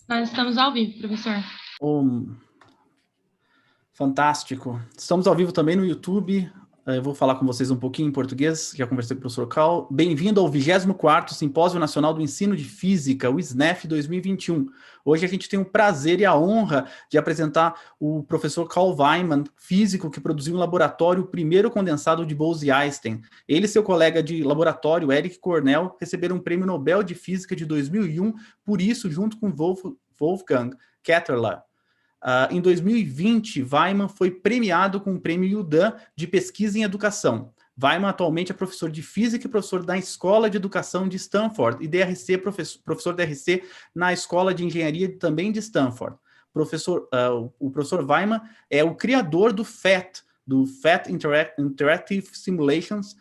Nós estamos ao vivo, professor. Fantástico. Estamos ao vivo também no YouTube. Eu vou falar com vocês um pouquinho em português, já conversei com o professor Cal. Bem-vindo ao 24º Simpósio Nacional do Ensino de Física, o SNEF 2021. Hoje a gente tem o prazer e a honra de apresentar o professor Carl Wiemann, físico que produziu em laboratório o primeiro condensado de Bose-Einstein. Ele e seu colega de laboratório, Eric Cornell, receberam o Prêmio Nobel de Física de 2001, por isso, junto com Wolfgang Ketterle. Em 2020, Wiemann foi premiado com o Prêmio Udan de Pesquisa em Educação. Wiemann atualmente é professor de Física e professor da Escola de Educação de Stanford e DRC, professor DRC na Escola de Engenharia também de Stanford. O professor Wiemann é o criador do FAT, Interactive Simulations,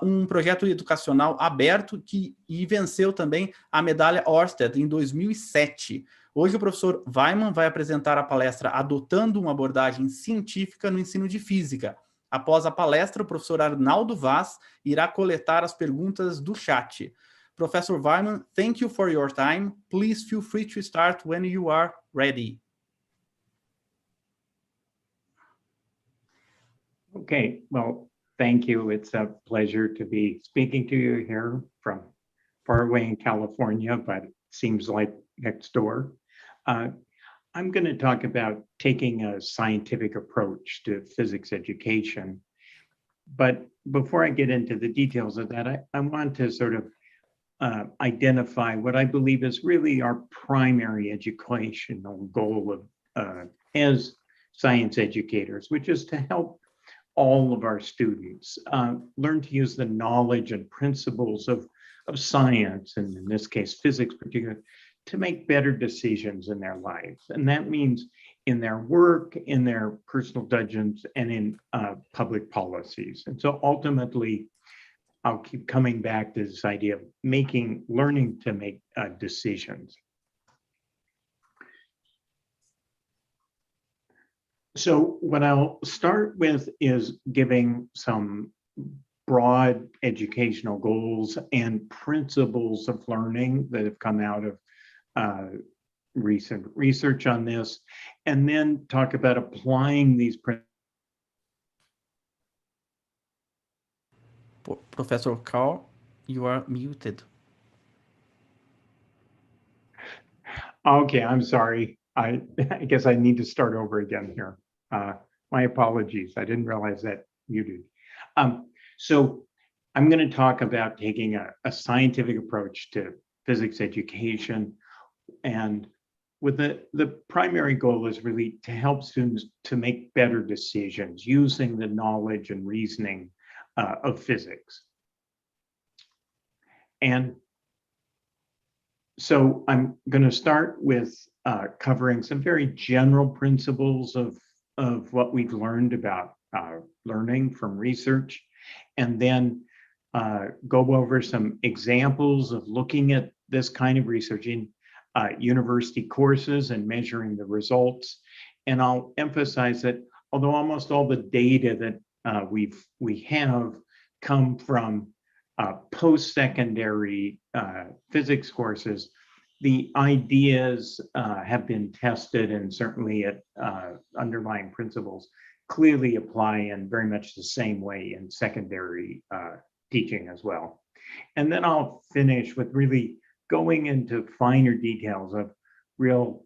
um projeto educacional aberto e venceu também a medalha Ørsted em 2007. Hoje o professor Wiemann vai apresentar a palestra Adotando uma abordagem científica no ensino de física. Após a palestra, o professor Arnaldo Vaz irá coletar as perguntas do chat. Professor Wiemann, thank you for your time. Please feel free to start when you are ready. Okay, well, thank you. It's a pleasure to be speaking to you here from far away in California, but it seems like next door. I'm going to talk about taking a scientific approach to physics education. But before I get into the details of that, I want to sort of identify what I believe is really our primary educational goal of as science educators, which is to help all of our students learn to use the knowledge and principles of science, and in this case, physics particularly, to make better decisions in their lives. And that means in their work, in their personal judgments, and in public policies. And so ultimately, I'll keep coming back to this idea of learning to make decisions. So what I'll start with is giving some broad educational goals and principles of learning that have come out of recent research on this, and then talk about applying these principles. Professor Carl, you are muted. Okay, I'm sorry. I guess I need to start over again here. My apologies. I didn't realize that muted. So I'm going to talk about taking a scientific approach to physics education, and with the primary goal is really to help students to make better decisions using the knowledge and reasoning of physics. And so I'm going to start with covering some very general principles of what we've learned about learning from research, and then go over some examples of looking at this kind of research in university courses and measuring the results. And I'll emphasize that although almost all the data that we have come from post-secondary physics courses, the ideas have been tested, and certainly at underlying principles clearly apply in very much the same way in secondary teaching as well. And then I'll finish with really going into finer details of real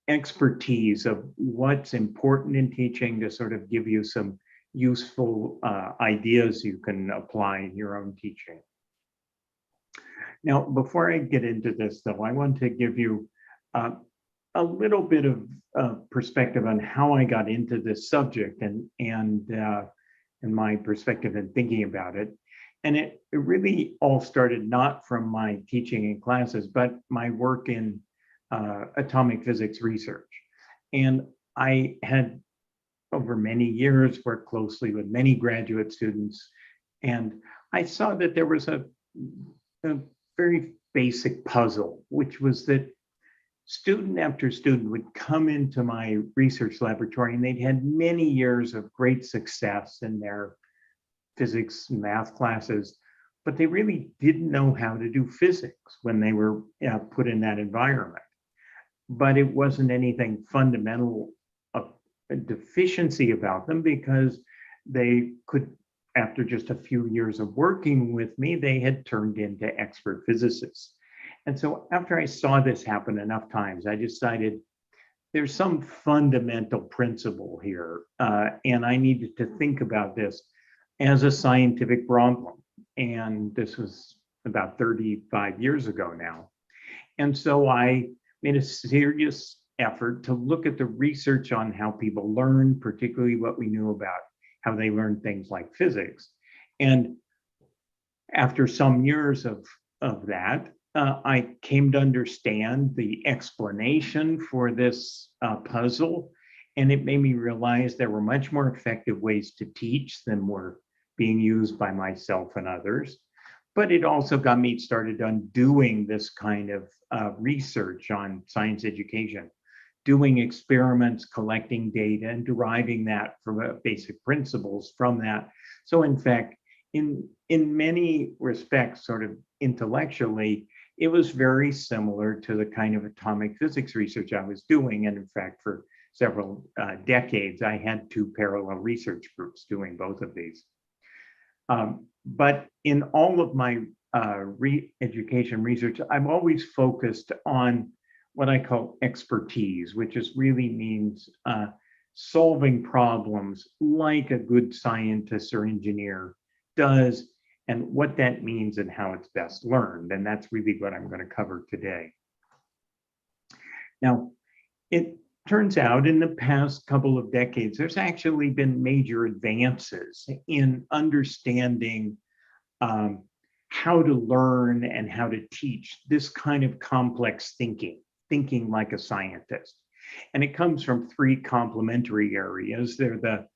expertise of what's important in teaching to sort of give you some useful ideas you can apply in your own teaching. Now, before I get into this, though, I want to give you a little bit of perspective on how I got into this subject and my perspective in thinking about it. And it really all started not from my teaching in classes, but my work in atomic physics research. And I had, over many years, worked closely with many graduate students. And I saw that there was a very basic puzzle, which was that student after student would come into my research laboratory and they'd had many years of great success in their physics and math classes, but they really didn't know how to do physics when they were put in that environment. But it wasn't anything fundamental, a deficiency about them, because they could, after just a few years of working with me, they had turned into expert physicists. And so after I saw this happen enough times, I decided there's some fundamental principle here, and I needed to think about this as a scientific problem. And this was about 35 years ago now. And so I made a serious effort to look at the research on how people learn, particularly what we knew about how they learn things like physics. And after some years of that, I came to understand the explanation for this puzzle, and it made me realize there were much more effective ways to teach than were being used by myself and others. But it also got me started on doing this kind of research on science education, doing experiments, collecting data, and deriving that from basic principles from that. So in fact, in many respects, sort of intellectually, it was very similar to the kind of atomic physics research I was doing. And in fact, for several decades, I had two parallel research groups doing both of these. But in all of my education research, I'm always focused on what I call expertise, which is really means solving problems like a good scientist or engineer does, and what that means and how it's best learned. And that's really what I'm going to cover today. Now, it turns out in the past couple of decades, there's actually been major advances in understanding how to learn and how to teach this kind of complex thinking like a scientist. And it comes from three complementary areas. They're the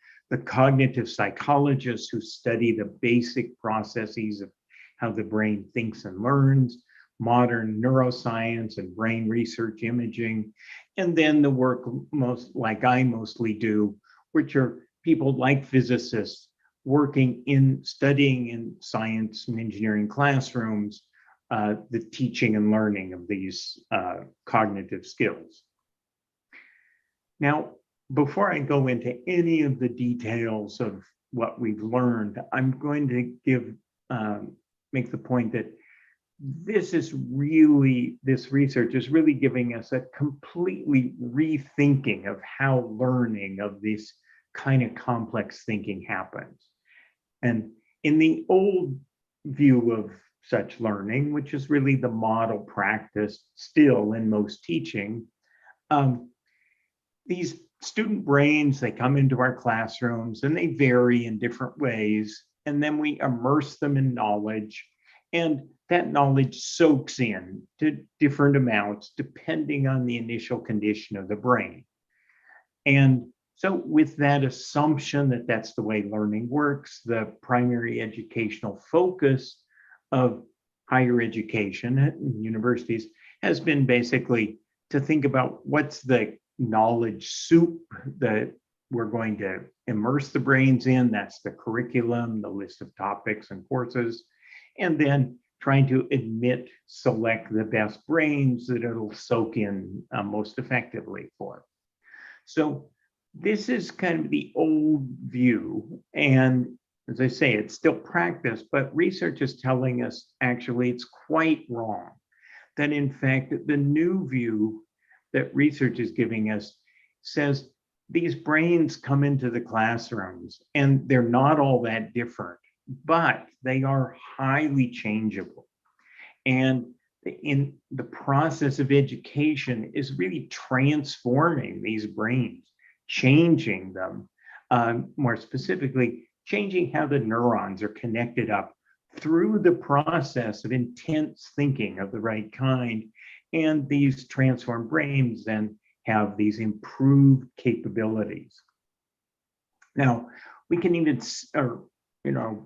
cognitive psychologists who study the basic processes of how the brain thinks and learns, modern neuroscience and brain research imaging, and then the work I mostly do, which are people like physicists working in studying in science and engineering classrooms, the teaching and learning of these cognitive skills. Now, before I go into any of the details of what we've learned, I'm going to make the point that this research is really giving us a completely rethinking of how learning of this kind of complex thinking happens. And in the old view of such learning, which is really the model practice still in most teaching, these student brains, they come into our classrooms and they vary in different ways, and then we immerse them in knowledge, and that knowledge soaks in to different amounts depending on the initial condition of the brain. And so with that assumption that that's the way learning works, the primary educational focus of higher education at universities has been basically to think about what's the knowledge soup that we're going to immerse the brains in. That's the curriculum, the list of topics and courses, and then trying to select the best brains that it'll soak in most effectively for. So this is kind of the old view. And as I say, it's still practiced, but research is telling us actually it's quite wrong. That in fact, the new view that research is giving us says these brains come into the classrooms and they're not all that different, but they are highly changeable. And in the process of education is really transforming these brains, changing them, more specifically, changing how the neurons are connected up through the process of intense thinking of the right kind. And these transformed brains then have these improved capabilities. Now, we can even,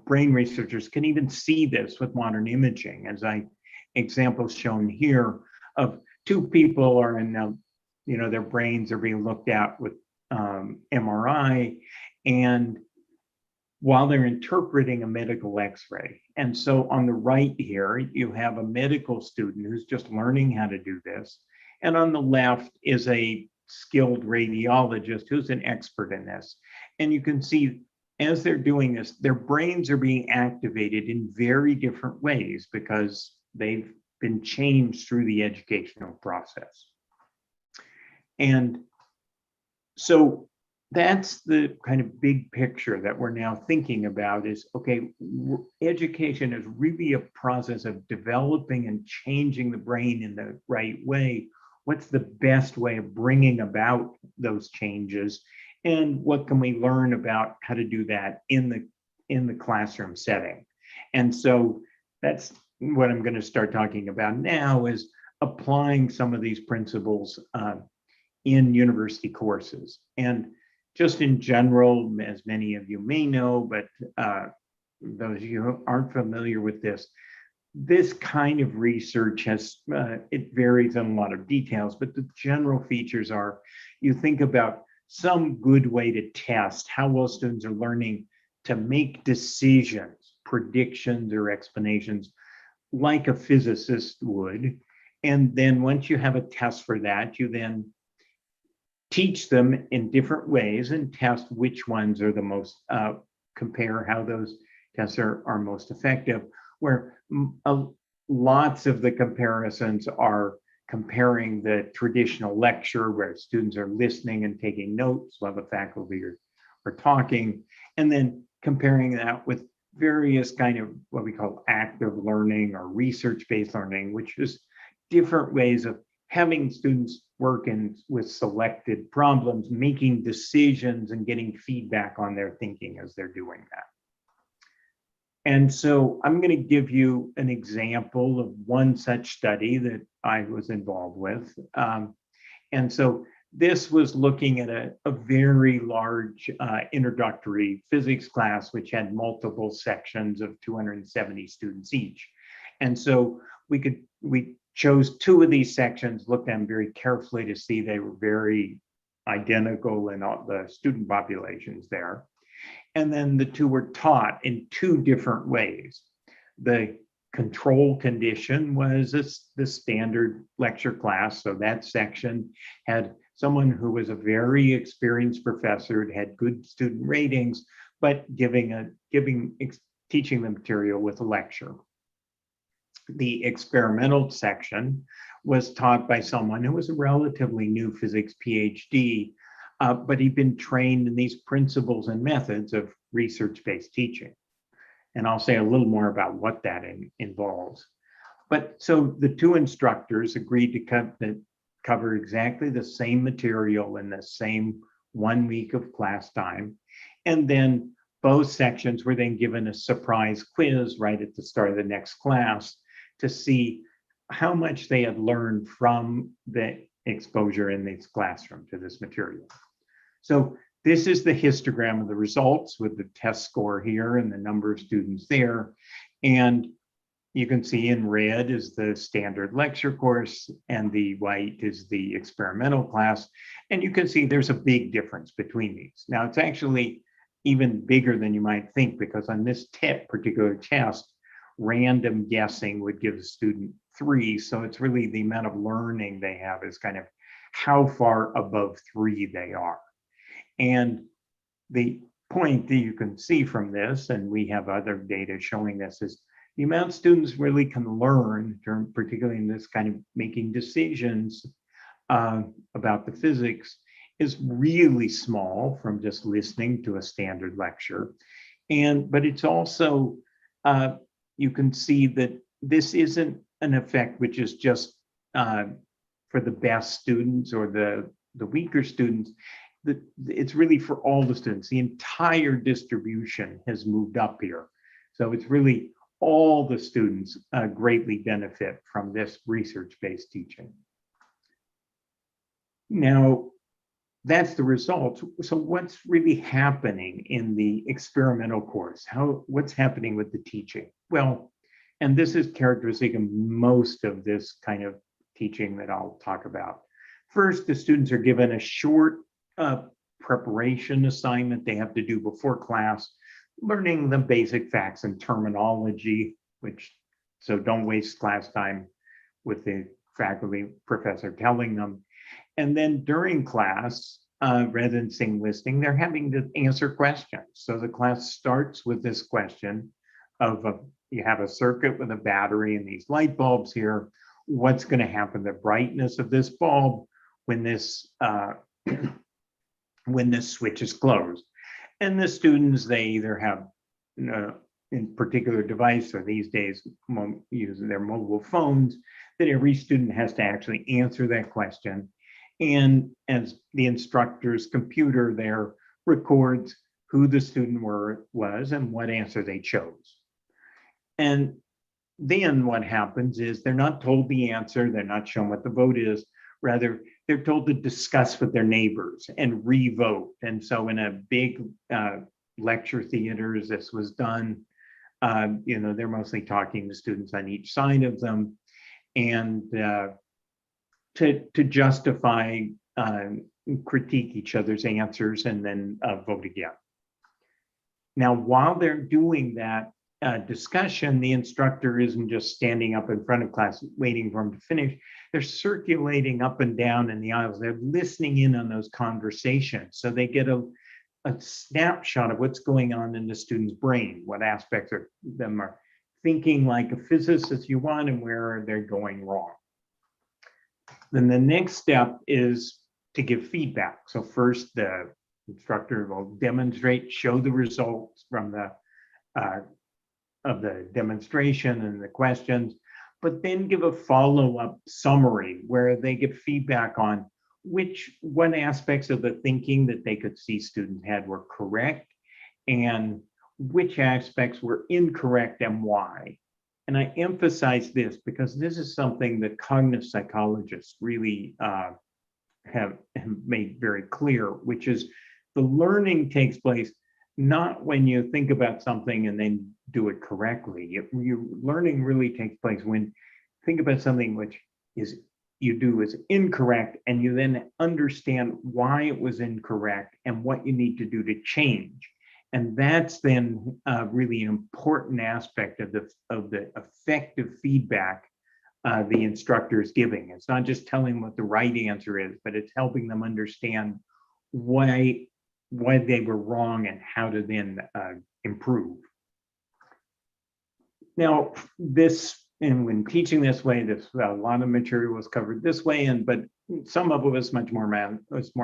brain researchers can even see this with modern imaging, as examples shown here of two people are in, their brains are being looked at with MRI, and while they're interpreting a medical x-ray. And so on the right here, you have a medical student who's just learning how to do this. And on the left is a skilled radiologist who's an expert in this. And you can see as they're doing this, their brains are being activated in very different ways because they've been changed through the educational process. And so that's the kind of big picture that we're now thinking about is, okay, education is really a process of developing and changing the brain in the right way. What's the best way of bringing about those changes? And what can we learn about how to do that in the classroom setting? And so that's what I'm going to start talking about now, is applying some of these principles in university courses. And just in general, as many of you may know, but those of you who aren't familiar with this kind of research has, it varies in a lot of details, but the general features are, you think about some good way to test how well students are learning to make decisions, predictions or explanations like a physicist would. And then once you have a test for that, you then teach them in different ways and test which ones are the most, compare how those tests are most effective, where lots of the comparisons are comparing the traditional lecture where students are listening and taking notes while the faculty are talking, and then comparing that with various kind of what we call active learning or research-based learning, which is different ways of having students work with selected problems, making decisions and getting feedback on their thinking as they're doing that. And so I'm going to give you an example of one such study that I was involved with. And so this was looking at a very large introductory physics class, which had multiple sections of 270 students each. And so we chose two of these sections, looked at them very carefully to see they were very identical in all the student populations there. And then the two were taught in two different ways. The control condition was the standard lecture class. So that section had someone who was a very experienced professor, had good student ratings, but teaching the material with a lecture. The experimental section was taught by someone who was a relatively new physics PhD, but he'd been trained in these principles and methods of research-based teaching. And I'll say a little more about what that involves. But so the two instructors agreed to cover exactly the same material in the same 1 week of class time. And then both sections were then given a surprise quiz right at the start of the next class to see how much they had learned from the exposure in this classroom to this material. So this is the histogram of the results with the test score here and the number of students there. And you can see in red is the standard lecture course and the white is the experimental class. And you can see there's a big difference between these. Now it's actually even bigger than you might think, because on this particular test, random guessing would give the student 3. So it's really the amount of learning they have is kind of how far above 3 they are. And the point that you can see from this, and we have other data showing this, is the amount students really can learn, particularly in this kind of making decisions about the physics, is really small from just listening to a standard lecture. But it's also, you can see that this isn't an effect which is just for the best students or the weaker students. It's really for all the students. The entire distribution has moved up here. So it's really all the students greatly benefit from this research-based teaching. Now, that's the result. So what's really happening in the experimental course? What's happening with the teaching? Well, and this is characteristic of most of this kind of teaching that I'll talk about. First, the students are given a short preparation assignment they have to do before class. learning the basic facts and terminology, so don't waste class time with the faculty professor telling them. And then during class, rather than saying listening, they're having to answer questions. So the class starts with this question of you have a circuit with a battery and these light bulbs here. What's going to happen to the brightness of this bulb when this when this switch is closed? And the students, they either have in particular device, or these days using their mobile phones, that every student has to actually answer that question. And as the instructor's computer there records who the student was and what answer they chose. And then what happens is they're not told the answer, they're not shown what the vote is, rather they're told to discuss with their neighbors and re-vote. And so in a big lecture theaters, this was done, they're mostly talking to students on each side of them, and to justify, critique each other's answers, and then vote again. Now, while they're doing that discussion, the instructor isn't just standing up in front of class waiting for them to finish. They're circulating up and down in the aisles. They're listening in on those conversations, so they get a snapshot of what's going on in the student's brain, what aspects of them are thinking like a physicist you want, and where they're going wrong. Then the next step is to give feedback. So first, the instructor will demonstrate, show the results from of the demonstration and the questions, but then give a follow-up summary where they give feedback on what aspects of the thinking that they could see students had were correct, and which aspects were incorrect and why. And I emphasize this because this is something that cognitive psychologists really have made very clear, which is the learning takes place not when you think about something and then do it correctly. Learning really takes place when you think about something which you do is incorrect, and you then understand why it was incorrect and what you need to do to change. And that's then really an important aspect of the effective feedback the instructor is giving. It's not just telling what the right answer is, but it's helping them understand why they were wrong and how to then improve. Now, when teaching this way, a lot of material was covered this way, but some of it was much more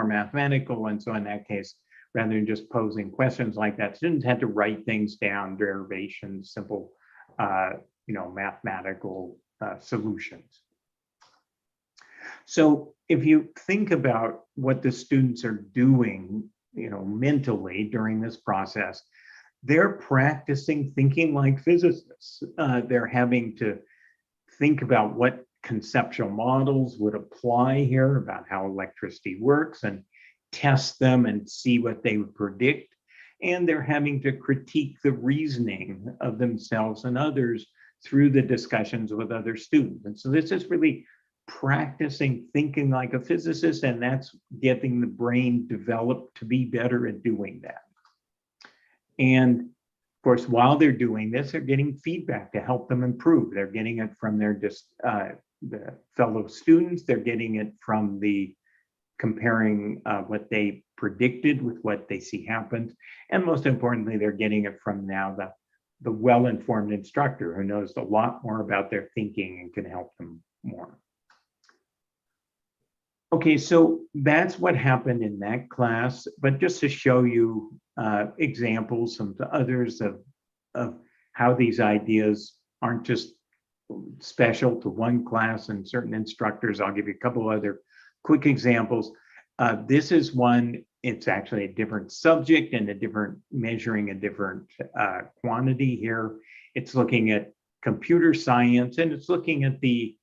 mathematical. And so in that case, rather than just posing questions like that, students had to write things down, derivations, simple, mathematical solutions. So if you think about what the students are doing, mentally during this process, they're practicing thinking like physicists. They're having to think about what conceptual models would apply here about how electricity works, and test them and see what they would predict. And they're having to critique the reasoning of themselves and others through the discussions with other students. And so this is really practicing thinking like a physicist, and that's getting the brain developed to be better at doing that. And of course, while they're doing this, they're getting feedback to help them improve. They're getting it from the fellow students. They're getting it from the comparing what they predicted with what they see happens. And most importantly, they're getting it from now the well-informed instructor who knows a lot more about their thinking and can help them more. Okay, so that's what happened in that class, but just to show you examples, some others of how these ideas aren't just special to one class and certain instructors, I'll give you a couple other quick examples. This is one, it's actually a different subject and measuring a different quantity here. It's looking at computer science, and it's looking at the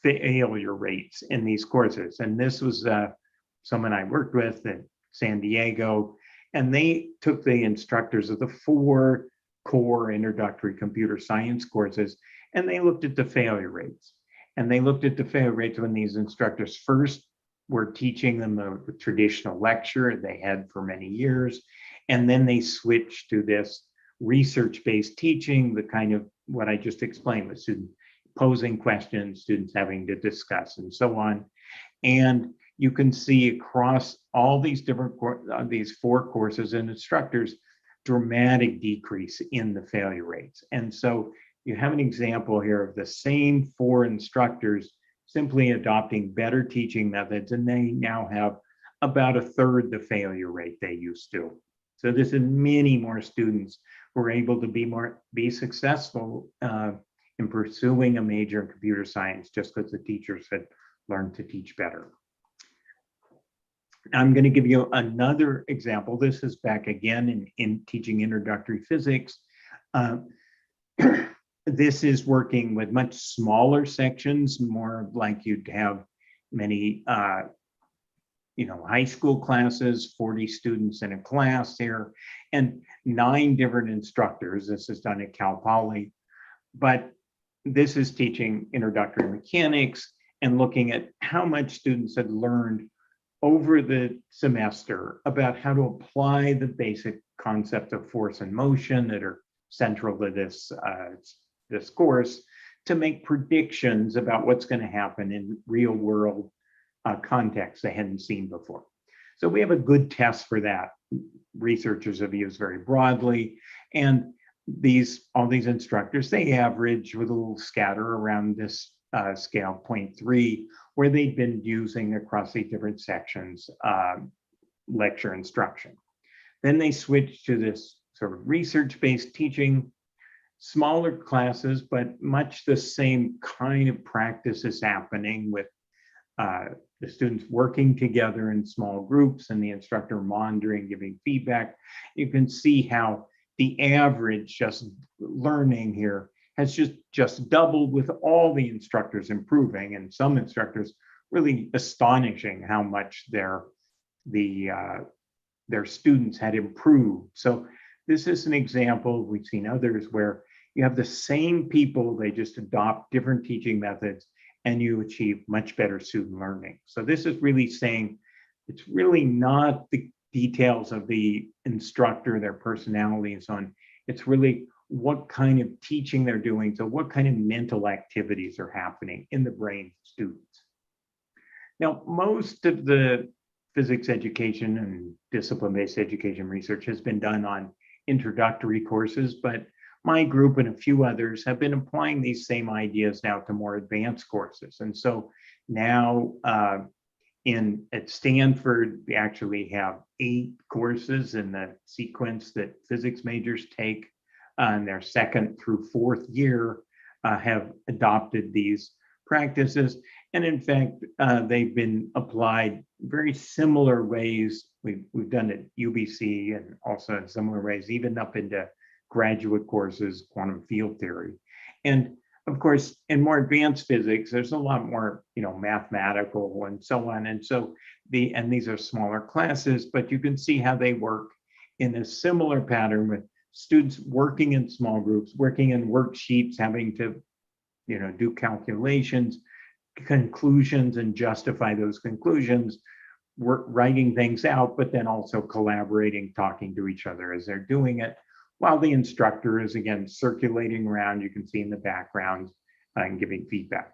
failure rates in these courses. And this was someone I worked with at San Diego, and they took the instructors of the 4 core introductory computer science courses, and they looked at the failure rates. And they looked at the failure rates when these instructors first were teaching them a traditional lecture they had for many years. And then they switch to this research-based teaching, the kind of what I just explained, with students posing questions, students having to discuss, and so on. And you can see across all these different these 4 courses and instructors, dramatic decrease in the failure rates. And so you have an example here of the same 4 instructors simply adopting better teaching methods, and they now have about 1/3 the failure rate they used to. So this is many more students who are able to be successful in pursuing a major in computer science just because the teachers had learned to teach better. I'm going to give you another example. This is back again in teaching introductory physics. This is working with much smaller sections, more like you'd have many high school classes, 40 students in a class here, and 9 different instructors. This is done at Cal Poly, but this is teaching introductory mechanics and looking at how much students had learned over the semester about how to apply the basic concept of force and motion that are central to this course to make predictions about what's going to happen in real world contexts they hadn't seen before. So we have a good test for that. Researchers have used very broadly, and all these instructors, they average with a little scatter around this scale 0.3, where they've been using across these different sections lecture instruction. Then they switch to this sort of research-based teaching, smaller classes, but much the same kind of practice is happening with the students working together in small groups and the instructor monitoring, giving feedback. You can see how the average just learning here has just doubled, with all the instructors improving, and some instructors really astonishing how much their students had improved. So this is an example. We've seen others where you have the same people, they just adopt different teaching methods, and you achieve much better student learning. So this is really saying it's really not the details of the instructor, their personality and so on. It's really what kind of teaching they're doing. So what kind of mental activities are happening in the brain of students. Now, most of the physics education and discipline-based education research has been done on introductory courses, but my group and a few others have been applying these same ideas now to more advanced courses. And so now at Stanford, we actually have 8 courses in the sequence that physics majors take in their 2nd through 4th year, have adopted these practices. And in fact, they've been applied very similar ways. We've done it at UBC and also in similar ways, even up into graduate courses, quantum field theory. And of course, in more advanced physics, there's a lot more, mathematical and so on. And so these are smaller classes, but you can see how they work in a similar pattern with students working in small groups, working in worksheets, having to, do calculations, conclusions, and justify those conclusions, writing things out, but then also collaborating, talking to each other as they're doing it, while the instructor is, again, circulating around. You can see in the background and giving feedback.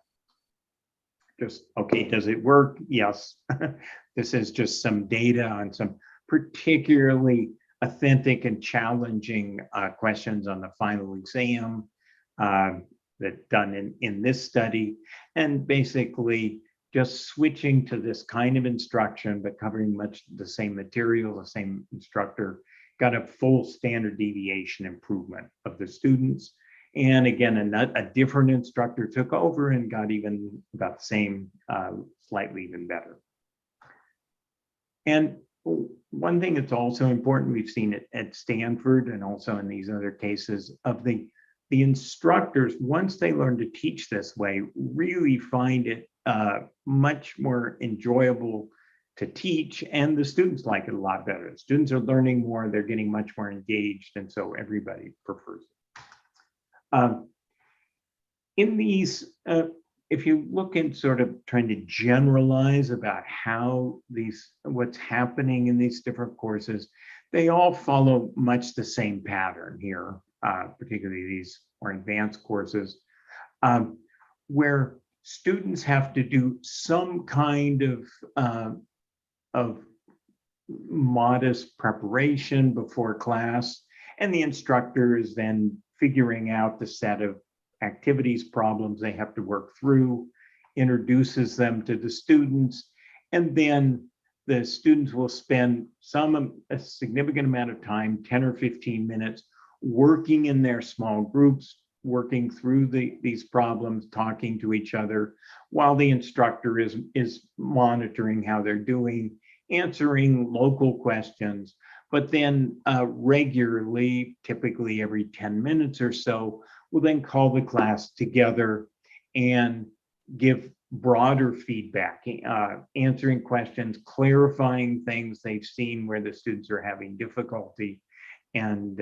Just, okay, does it work? Yes. This is just some data on some particularly authentic and challenging questions on the final exam that done in this study. And basically just switching to this kind of instruction, but covering much the same material, the same instructor, got a full standard deviation improvement of the students. And again, a different instructor took over and got even about the same, slightly even better. And one thing that's also important, we've seen it at Stanford and also in these other cases, of the instructors, once they learn to teach this way, really find it much more enjoyable to teach, and the students like it a lot better. The students are learning more, they're getting much more engaged, and so everybody prefers it. In these, if you look in sort of trying to generalize about how what's happening in these different courses, they all follow much the same pattern here, particularly these more advanced courses, where students have to do some kind of modest preparation before class, and the instructor is then figuring out the set of activities, problems they have to work through, introduces them to the students, and then the students will spend a significant amount of time, 10 or 15 minutes, working in their small groups, working through these problems, talking to each other, while the instructor is monitoring how they're doing, answering local questions, but then regularly, typically every 10 minutes or so, will then call the class together and give broader feedback, answering questions, clarifying things they've seen where the students are having difficulty, and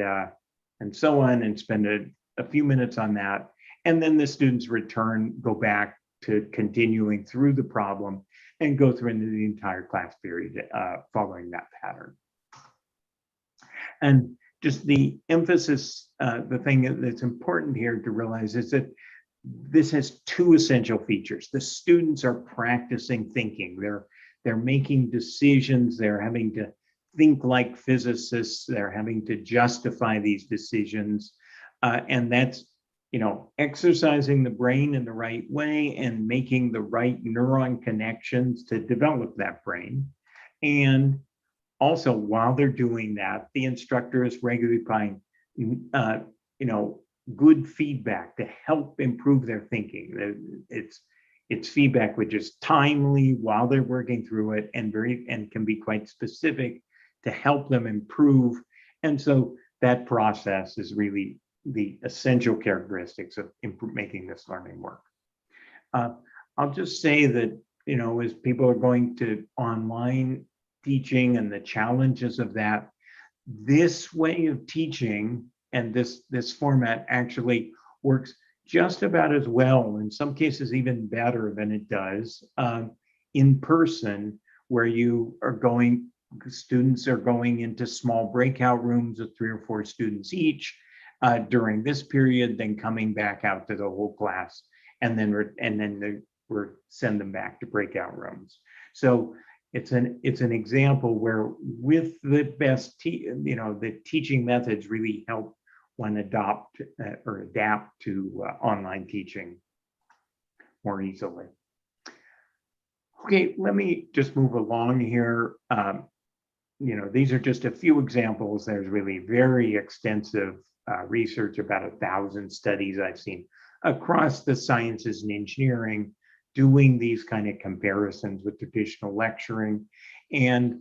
so on, and spend a few minutes on that. And then the students go back to continuing through the problem and go through into the entire class period following that pattern. And just the emphasis, the thing that's important here to realize is that this has two essential features. The students are practicing thinking. They're making decisions. They're having to think like physicists. They're having to justify these decisions. And that's, exercising the brain in the right way and making the right neuron connections to develop that brain. And also, while they're doing that, the instructor is regularly providing, good feedback to help improve their thinking. It's feedback which is timely while they're working through it, and can be quite specific to help them improve. And so that process is really the essential characteristics of making this learning work. I'll just say that, as people are going to online teaching and the challenges of that, this way of teaching and this format actually works just about as well, in some cases even better than it does in person, where students are going into small breakout rooms of 3 or 4 students each during this period, then coming back out to the whole class, and then we're send them back to breakout rooms. So it's an example where, with the best the teaching methods really help one adopt or adapt to online teaching more easily. Okay, let me just move along here. These are just a few examples. There's really very extensive research, about 1,000 studies I've seen across the sciences and engineering, doing these kind of comparisons with traditional lecturing. And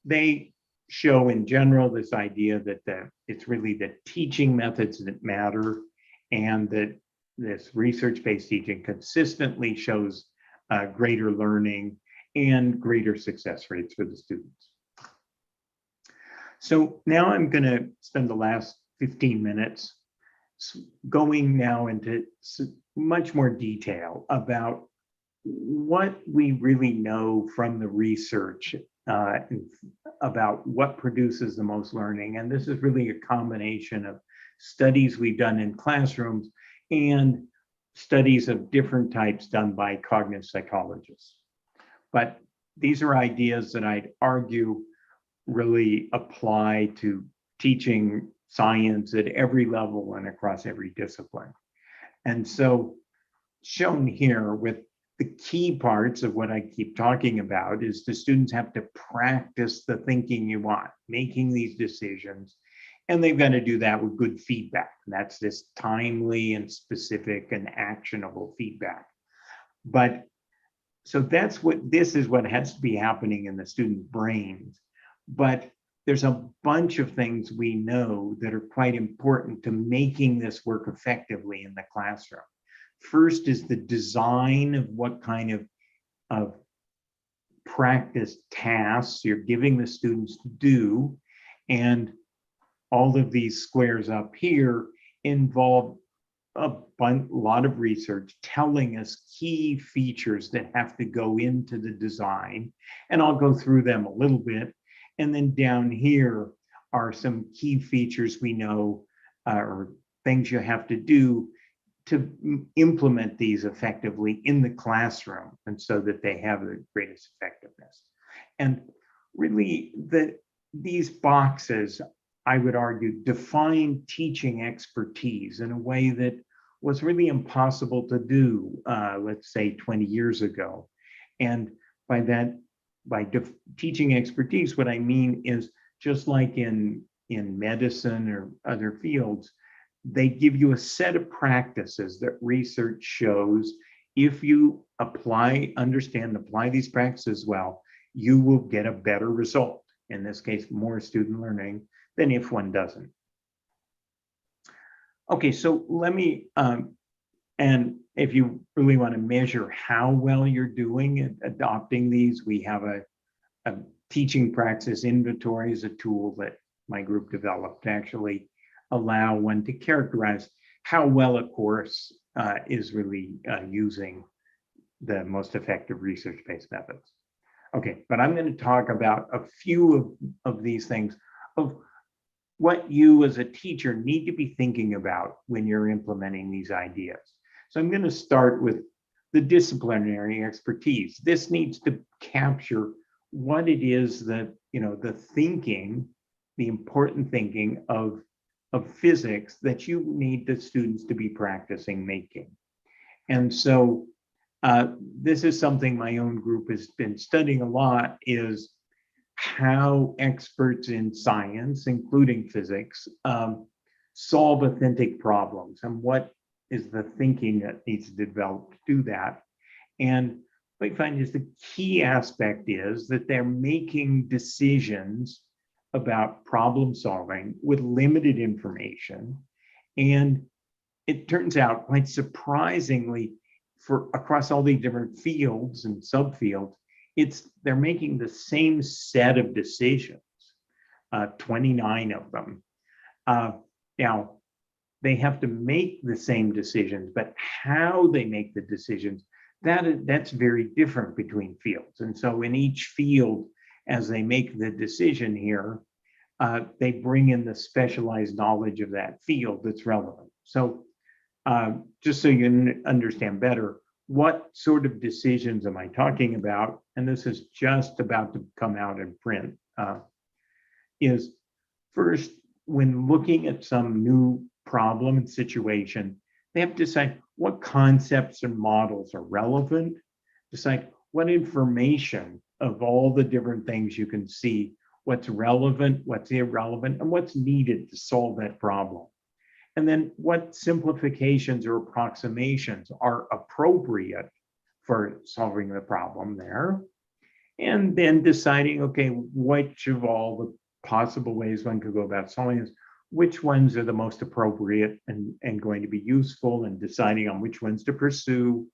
they show in general this idea that it's really the teaching methods that matter, and that this research-based teaching consistently shows greater learning and greater success rates for the students. So now I'm going to spend the last 15 minutes going now into much more detail about what we really know from the research about what produces the most learning. And this is really a combination of studies we've done in classrooms and studies of different types done by cognitive psychologists. But these are ideas that I'd argue really apply to teaching science at every level and across every discipline. And so, shown here with the key parts of what I keep talking about is the students have to practice the thinking you want, making these decisions, and they've got to do that with good feedback. That's this timely and specific and actionable feedback. But so this is what has to be happening in the student brains. But there's a bunch of things we know that are quite important to making this work effectively in the classroom. First is the design of what kind of practice tasks you're giving the students to do. And all of these squares up here involve a lot of research telling us key features that have to go into the design. And I'll go through them a little bit. And then down here are some key features we know or things you have to do to implement these effectively in the classroom, and so that they have the greatest effectiveness. And really, these boxes, I would argue, define teaching expertise in a way that was really impossible to do, let's say 20 years ago. And by that, teaching expertise, what I mean is, just like in medicine or other fields, they give you a set of practices that research shows if you understand, apply these practices well, you will get a better result. In this case, more student learning than if one doesn't. Okay, so let me, and if you really want to measure how well you're doing at adopting these, we have a teaching practice inventory is a tool that my group developed to actually allow one to characterize how well a course is really using the most effective research-based methods. Okay, but I'm going to talk about a few of these things, of what you as a teacher need to be thinking about when you're implementing these ideas. So I'm going to start with the disciplinary expertise. This needs to capture what it is that, the thinking, the important thinking of physics that you need the students to be practicing making. And so this is something my own group has been studying a lot, is how experts in science, including physics, solve authentic problems, and what is the thinking that needs to develop to do that. And what I find is the key aspect is that they're making decisions about problem solving with limited information. And it turns out, quite surprisingly, for across all these different fields and subfields, they're making the same set of decisions, 29 of them. Now, they have to make the same decisions, but how they make the decisions, that's very different between fields. And so in each field, as they make the decision here, they bring in the specialized knowledge of that field that's relevant. So just so you understand better, what sort of decisions am I talking about? And this is just about to come out in print, is first, when looking at some new problem and situation, they have to decide what concepts and models are relevant, decide what information of all the different things you can see, what's relevant, what's irrelevant, and what's needed to solve that problem. And then what simplifications or approximations are appropriate for solving the problem there. And then deciding, okay, which of all the possible ways one could go about solving this, which ones are the most appropriate and going to be useful, and deciding on which ones to pursue,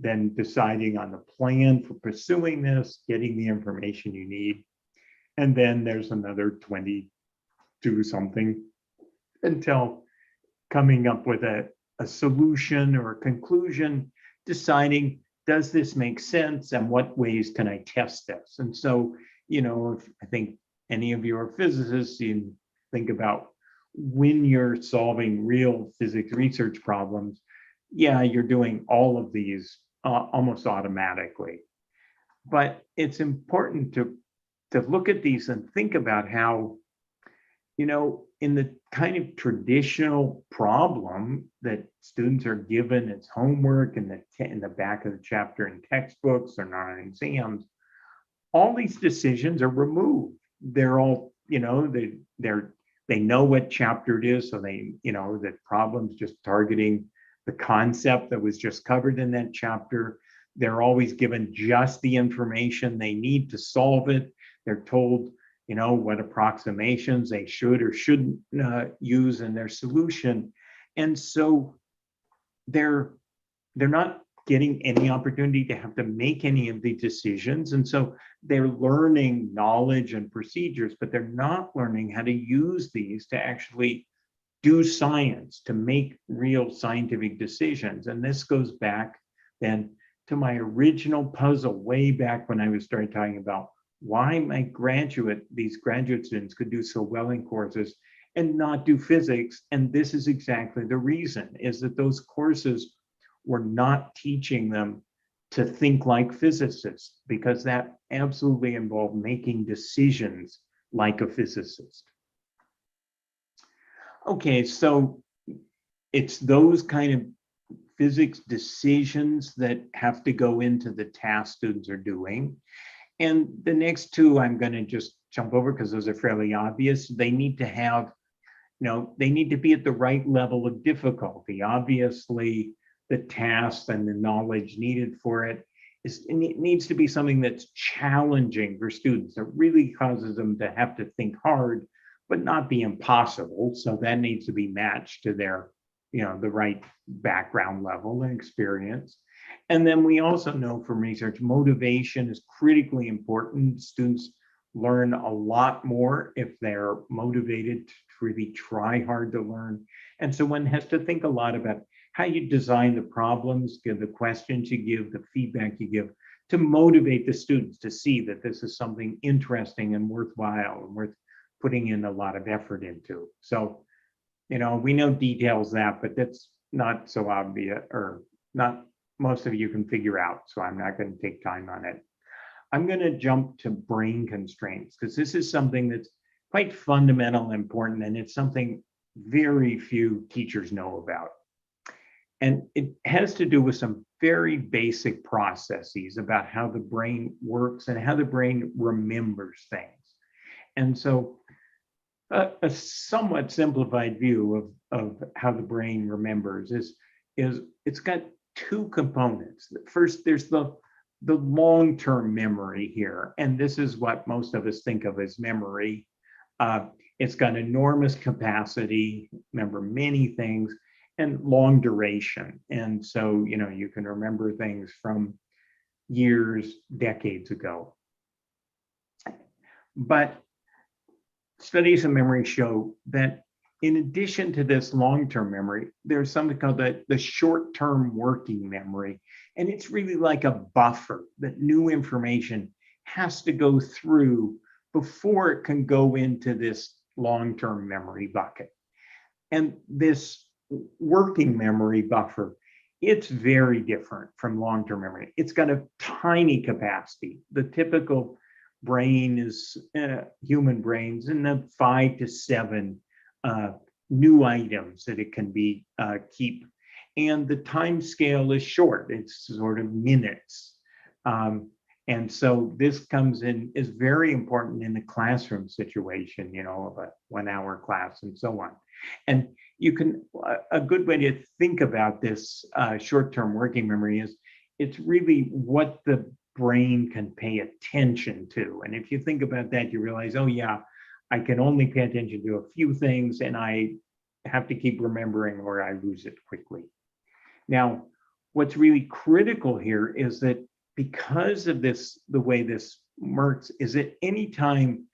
then deciding on the plan for pursuing this, getting the information you need. And then there's another 22 something until coming up with a solution or a conclusion, deciding, does this make sense and what ways can I test this? And so, if I think any of you are physicists, you think about when you're solving real physics research problems, yeah, you're doing all of these almost automatically. But it's important to look at these and think about how, in the kind of traditional problem that students are given as homework in the back of the chapter in textbooks or not in exams, all these decisions are removed. They're all, they know what chapter it is, so that problem's just targeting the concept that was just covered in that chapter. They're always given just the information they need to solve it. They're told, what approximations they should or shouldn't use in their solution. And so they're not getting any opportunity to have to make any of the decisions. And so they're learning knowledge and procedures, but they're not learning how to use these to actually do science, to make real scientific decisions. And this goes back then to my original puzzle way back when I was starting talking about why these graduate students could do so well in courses and not do physics. And this is exactly the reason, is that those courses were not teaching them to think like physicists, because that absolutely involved making decisions like a physicist. Okay, so it's those kind of physics decisions that have to go into the task students are doing. And the next two I'm going to just jump over because those are fairly obvious. They need to have, they need to be at the right level of difficulty. Obviously, the task and the knowledge needed for it needs to be something that's challenging for students. It really causes them to have to think hard, but not be impossible. So that needs to be matched to their, the right background level and experience. And then we also know from research, motivation is critically important. Students learn a lot more if they're motivated to really try hard to learn. And so one has to think a lot about how you design the problems, give the questions you give, the feedback you give, to motivate the students to see that this is something interesting and worthwhile and worth putting in a lot of effort into. So, we know details that, but that's not so obvious, or not most of you can figure out, so I'm not going to take time on it. I'm going to jump to brain constraints, because this is something that's quite fundamental and important, and it's something very few teachers know about. And it has to do with some very basic processes about how the brain works and how the brain remembers things. And so a somewhat simplified view of how the brain remembers is it's got two components. First, there's the long-term memory here. And this is what most of us think of as memory. It's got enormous capacity, remember many things, and long duration. And so, you can remember things from years, decades ago. But studies of memory show that in addition to this long-term memory, there's something called the short-term working memory. And it's really like a buffer that new information has to go through before it can go into this long-term memory bucket. And this working memory buffer, it's very different from long-term memory. It's got a tiny capacity. The typical brain is human brains in the 5 to 7 new items that it can be keep. And the time scale is short. It's sort of minutes. And so this comes in, is very important in the classroom situation, of a 1-hour class and so on. And a good way to think about this short-term working memory is it's really what the brain can pay attention to. And if you think about that, you realize, oh yeah, I can only pay attention to a few things and I have to keep remembering or I lose it quickly. Now, what's really critical here is that because of this, the way this works is that anytime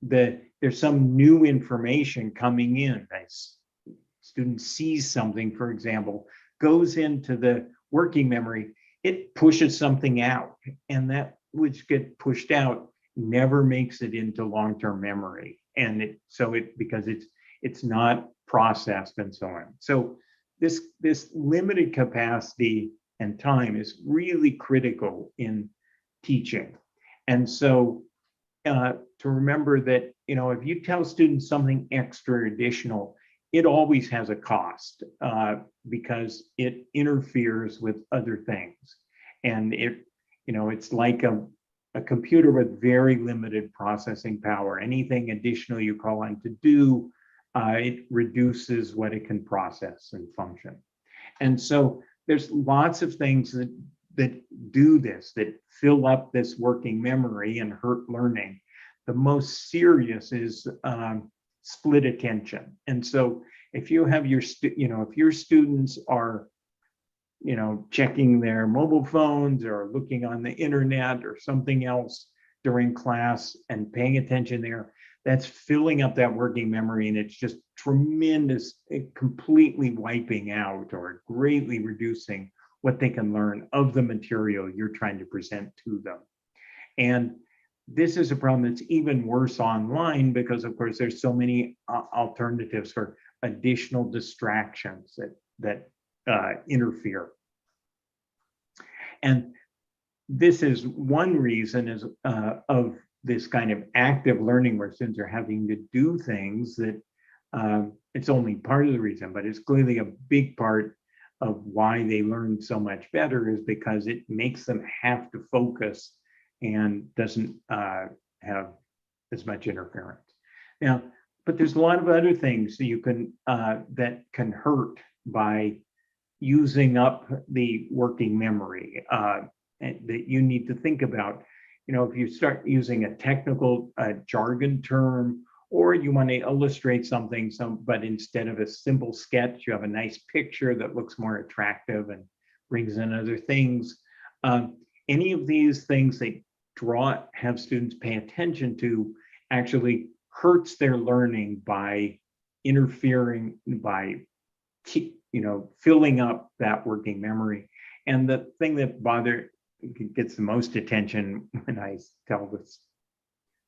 that there's some new information coming in, a student sees something, for example, goes into the working memory, it pushes something out, and that which gets pushed out never makes it into long-term memory. And because it's not processed and so on. So this limited capacity and time is really critical in teaching. And so to remember that, if you tell students something extra additional, it always has a cost because it interferes with other things. And it's like a computer with very limited processing power. Anything additional you call on to do, it reduces what it can process and function. And so there's lots of things that do this, that fill up this working memory and hurt learning. The most serious is split attention. And so if you have if your students are, checking their mobile phones or looking on the internet or something else during class and paying attention there, that's filling up that working memory, and it's just tremendous, completely wiping out or greatly reducing what they can learn of the material you're trying to present to them. And this is a problem that's even worse online because, of course, there's so many alternatives for additional distractions that interfere. And this is one reason of this kind of active learning where students are having to do things that it's only part of the reason, but it's clearly a big part of why they learn so much better is because it makes them have to focus and doesn't have as much interference. Now, but there's a lot of other things that you can that can hurt by using up the working memory that you need to think about. You know, if you start using a technical jargon term, or you want to illustrate something, but instead of a simple sketch, you have a nice picture that looks more attractive and brings in other things. Any of these things they have students pay attention to actually hurts their learning by interfering, by filling up that working memory. And the thing that gets the most attention when I tell the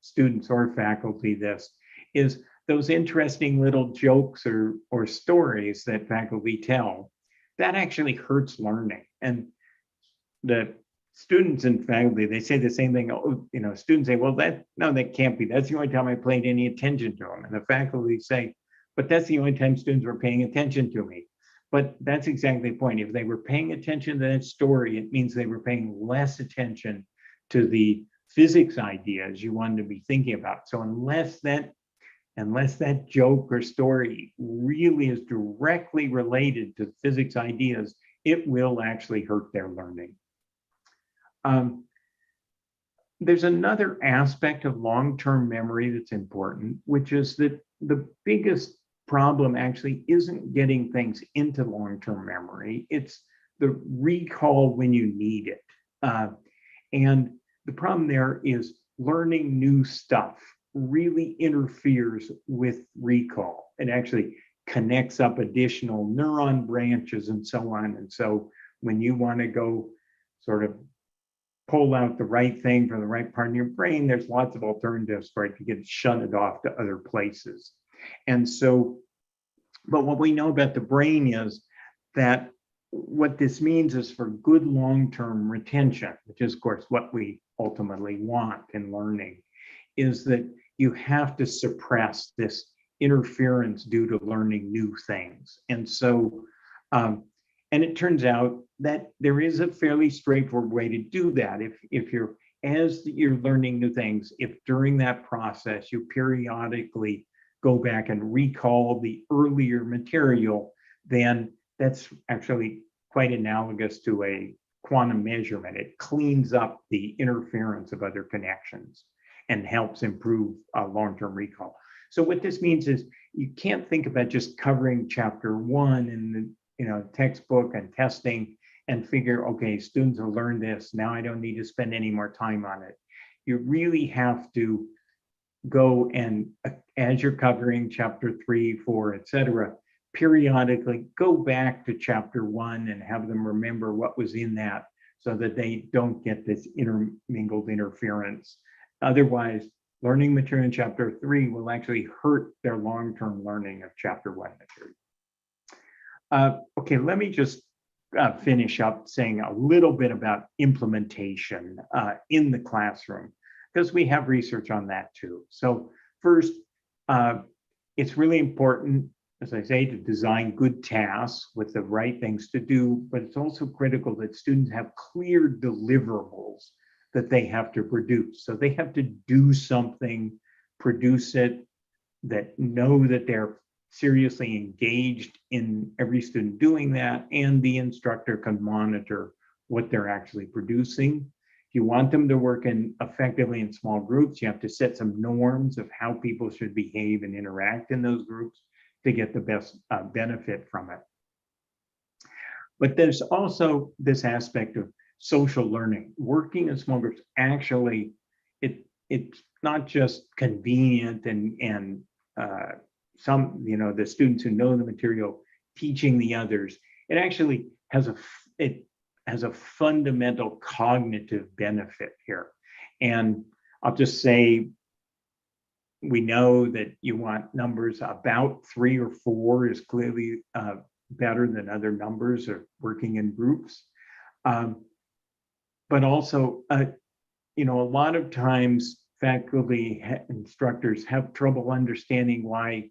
students or faculty this is those interesting little jokes or stories that faculty tell. That actually hurts learning. And the students and faculty, they say the same thing. Students say, well, that can't be. That's the only time I paid any attention to them. And the faculty say, but that's the only time students were paying attention to me. But that's exactly the point. If they were paying attention to that story, it means they were paying less attention to the physics ideas you wanted to be thinking about. So unless that joke or story really is directly related to physics ideas, it will actually hurt their learning. There's another aspect of long-term memory that's important, which is that the biggest problem actually isn't getting things into long-term memory. It's the recall when you need it. And the problem there is learning new stuff really interferes with recall. It actually connects up additional neuron branches and so on. And so when you want to go sort of pull out the right thing from the right part of your brain, there's lots of alternatives for it to get shunted off to other places. And so, but what we know about the brain is that what this means is for good long-term retention, which is of course what we ultimately want in learning, is that you have to suppress this interference due to learning new things. And so, and it turns out that there is a fairly straightforward way to do that. As you're learning new things, if during that process you periodically go back and recall the earlier material, then that's actually quite analogous to a quantum measurement. It cleans up the interference of other connections and helps improve long-term recall. So what this means is you can't think about just covering chapter 1 in the textbook and testing and figure, okay, students will learn this, now I don't need to spend any more time on it. You really have to go and, as you're covering chapter 3, 4, etc., periodically go back to chapter 1 and have them remember what was in that so that they don't get this intermingled interference. Otherwise, learning material in chapter 3 will actually hurt their long-term learning of chapter 1 material. Okay, let me just finish up saying a little bit about implementation in the classroom, because we have research on that too. So first, it's really important, as I say, to design good tasks with the right things to do, but it's also critical that students have clear deliverables that they have to produce. So they have to do something, produce it, that know that they're seriously engaged in every student doing that, and the instructor can monitor what they're actually producing. If you want them to work effectively in small groups, you have to set some norms of how people should behave and interact in those groups to get the best benefit from it. But there's also this aspect of social learning. Working in small groups, actually, it's not just convenient and some, the students who know the material teaching the others. It actually has a fundamental cognitive benefit here. And I'll just say, we know that you want numbers about 3 or 4 is clearly better than other numbers or working in groups. But also, you know, a lot of times faculty instructors have trouble understanding why,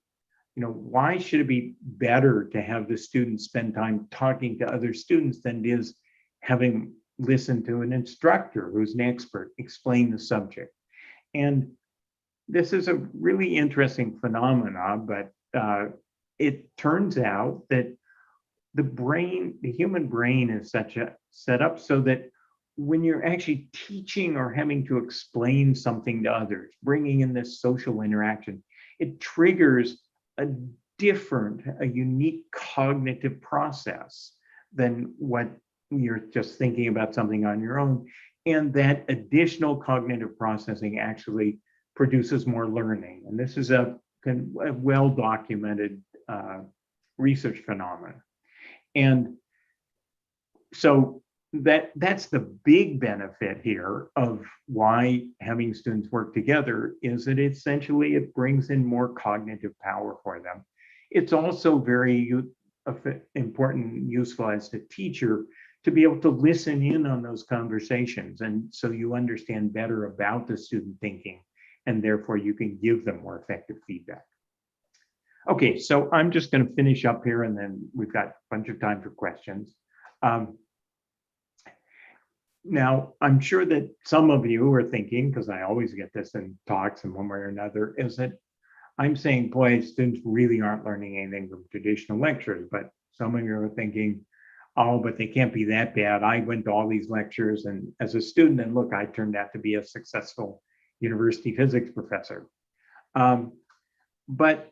you know, why should it be better to have the students spend time talking to other students than it is having listened to an instructor who's an expert explain the subject. And this is a really interesting phenomena, but it turns out that the human brain is set up so that when you're actually teaching or having to explain something to others, bringing in this social interaction, it triggers a unique cognitive process than what you're just thinking about something on your own. And that additional cognitive processing actually produces more learning. And this is a well-documented research phenomenon. And so that's the big benefit here of why having students work together, is that essentially it brings in more cognitive power for them. It's also very important and useful as a teacher to be able to listen in on those conversations, and so you understand better about the student thinking, and therefore you can give them more effective feedback. Okay, so I'm just going to finish up here, and then we've got a bunch of time for questions. Now, I'm sure that some of you are thinking, because I always get this in talks in one way or another, is that I'm saying, boy, students really aren't learning anything from traditional lectures, but some of you are thinking, oh, but they can't be that bad. I went to all these lectures, and as a student, and look, I turned out to be a successful university physics professor. But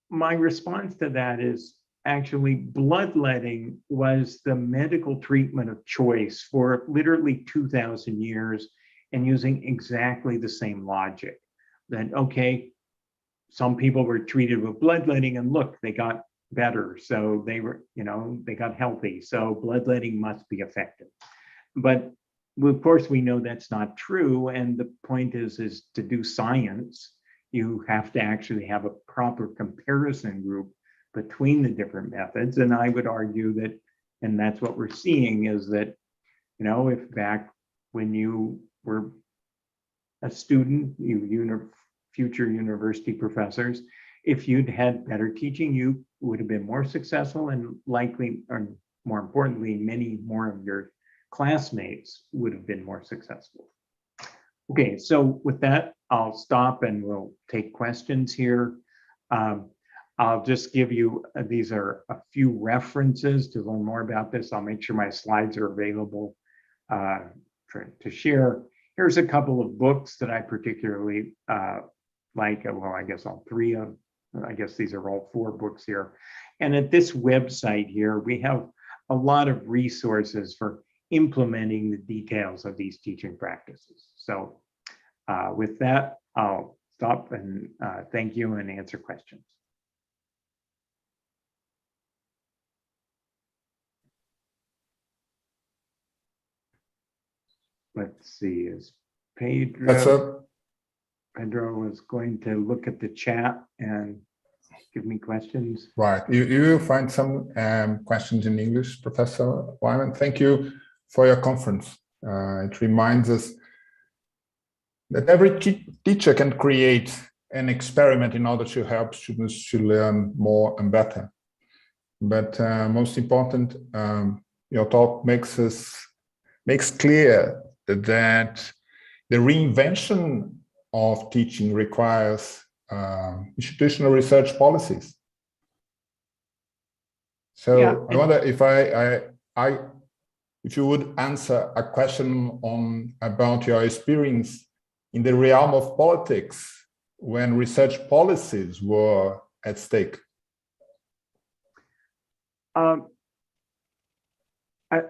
my response to that is, actually, bloodletting was the medical treatment of choice for literally 2,000 years, and using exactly the same logic. That, okay, some people were treated with bloodletting, and look, they got better. So they were, you know, they got healthy. So bloodletting must be effective. But of course, we know that's not true. And the point is to do science, you have to actually have a proper comparison group between the different methods. And I would argue that, and that's what we're seeing, is that, you know, if back when you were a student, future university professors, if you'd had better teaching, you would have been more successful, and likely, or more importantly, many more of your classmates would have been more successful. Okay, so with that, I'll stop and we'll take questions here. I'll just give you, these are a few references to learn more about this. I'll make sure my slides are available to share. Here's a couple of books that I particularly like. Well, I guess all 3 of, I guess these are all 4 books here. And at this website here, we have a lot of resources for implementing the details of these teaching practices. So with that, I'll stop and thank you and answer questions. Let's see, is Pedro is going to look at the chat and give me questions. Right, you will find some questions in English, Professor Wiemann. Thank you for your conference. It reminds us that every teacher can create an experiment in order to help students to learn more and better. But most important, your talk makes clear that the reinvention of teaching requires institutional research policies. So yeah. I wonder if you would answer a question about your experience in the realm of politics when research policies were at stake.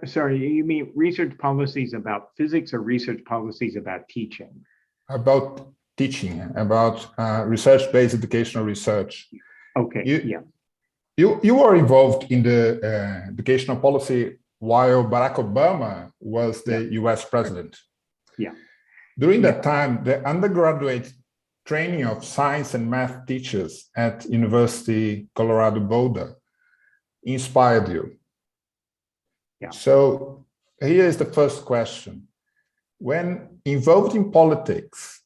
Sorry, you mean research policies about physics or research policies about teaching? About teaching, about research-based educational research. Okay, yeah. You were involved in the educational policy while Barack Obama was the US president. Yeah. During that time, the undergraduate training of science and math teachers at University Colorado Boulder inspired you. Yeah. So here is the first question. When involved in politics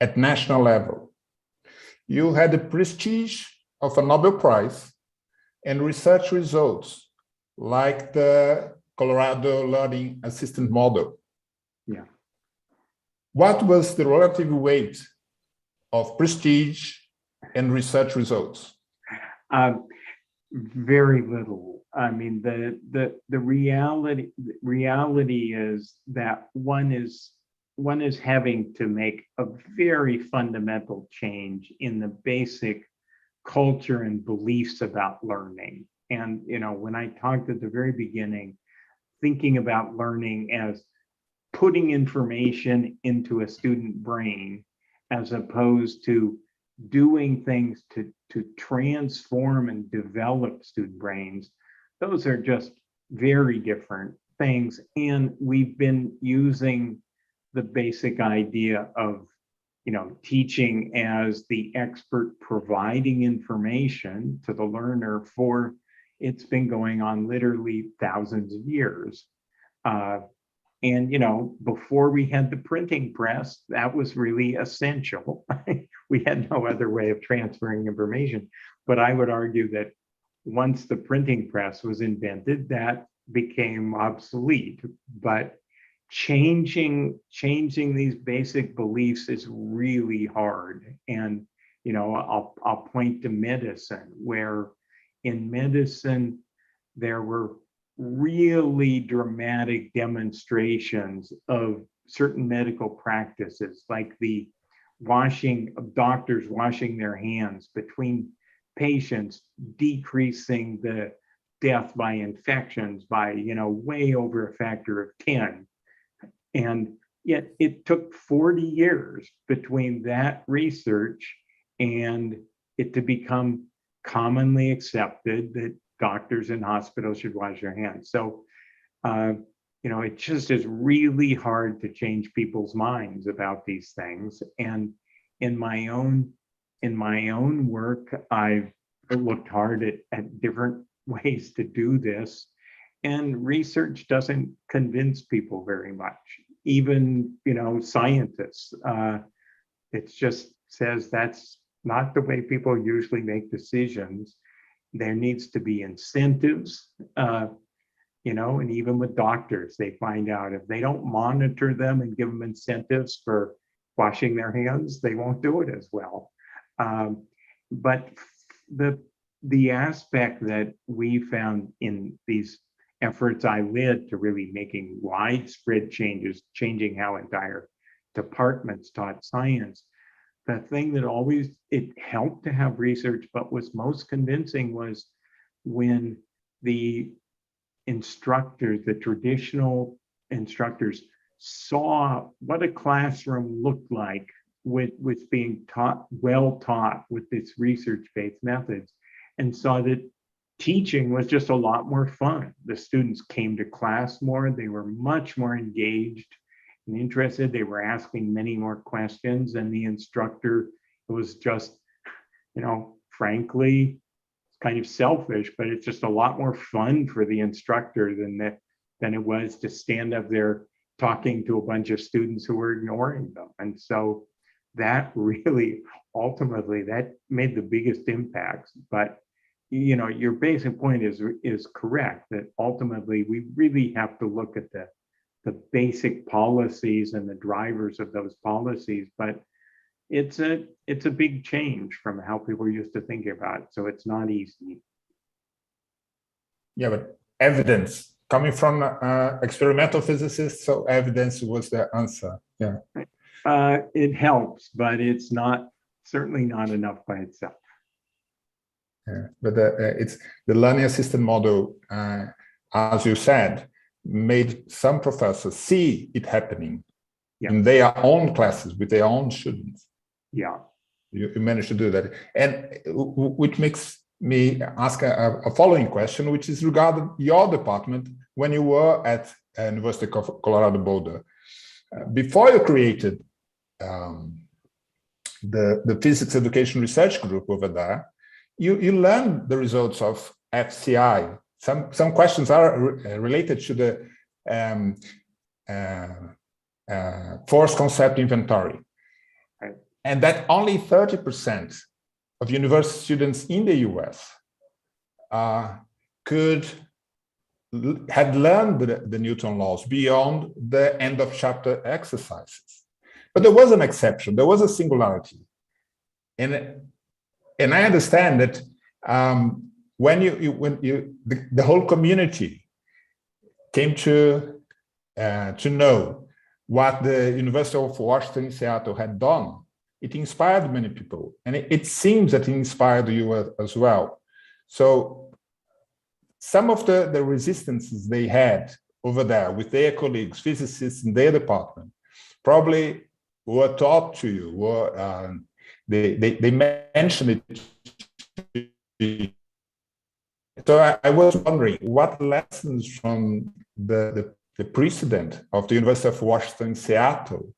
at national level, you had the prestige of a Nobel Prize and research results like the Colorado Learning Assistant Model. Yeah. What was the relative weight of prestige and research results? Very little. I mean, the reality is that one is having to make a very fundamental change in the basic culture and beliefs about learning. And, you know, when I talked at the very beginning, thinking about learning as putting information into a student brain, as opposed to doing things to transform and develop student brains, those are just very different things. And we've been using the basic idea of, you know, teaching as the expert providing information to the learner for, it's been going on literally thousands of years. And, you know, before we had the printing press, that was really essential. We had no other way of transferring information. But I would argue that once the printing press was invented, that became obsolete. But changing these basic beliefs is really hard. And, you know, I'll point to medicine, where in medicine, there were really dramatic demonstrations of certain medical practices, like the washing of doctors washing their hands between patients, decreasing the death by infections by, you know, way over a factor of 10. And yet it took 40 years between that research and it to become commonly accepted that doctors in hospitals should wash their hands. So, you know, it just is really hard to change people's minds about these things. And in my own work, I've looked hard at different ways to do this. And research doesn't convince people very much. Even, you know, scientists, it just says that's not the way people usually make decisions. There needs to be incentives, you know, and even with doctors, they find out if they don't monitor them and give them incentives for washing their hands, they won't do it as well. But the aspect that we found in these efforts I led to really making widespread changes, changing how entire departments taught science, the thing that always, it helped to have research, but was most convincing was when the instructors, the traditional instructors, saw what a classroom looked like with being taught, well taught with this research-based methods, and saw that teaching was just a lot more fun. The students came to class more, they were much more engaged and interested, they were asking many more questions, and the instructor was just, you know, frankly, kind of selfish, but it's just a lot more fun for the instructor than it was to stand up there talking to a bunch of students who were ignoring them. And so that really, ultimately, that made the biggest impacts. But, you know, your basic point is correct, that ultimately we really have to look at the basic policies and the drivers of those policies. But it's a big change from how people used to think about it. So it's not easy. Yeah, but evidence coming from experimental physicists, so evidence was the answer. Yeah. It helps, but it's certainly not enough by itself. Yeah, but it's the learning assistant model, as you said, made some professors see it happening in their own classes with their own students. Yeah, you managed to do that, and which makes me ask a following question, which is regarding your department when you were at University of Colorado Boulder. before you created the physics education research group over there, you learned the results of FCI. Some questions are related to the force concept inventory, right. And that only 30% of university students in the US had learned the Newton laws beyond the end of chapter exercises. But there was an exception, there was a singularity. And I understand that when the whole community came to know what the University of Washington in Seattle had done, it inspired many people. And it seems that it inspired you as well. So some of the resistances they had over there with their colleagues, physicists in their department, probably were taught to you, they mentioned it. So I was wondering what lessons from the precedent of the University of Washington in Seattle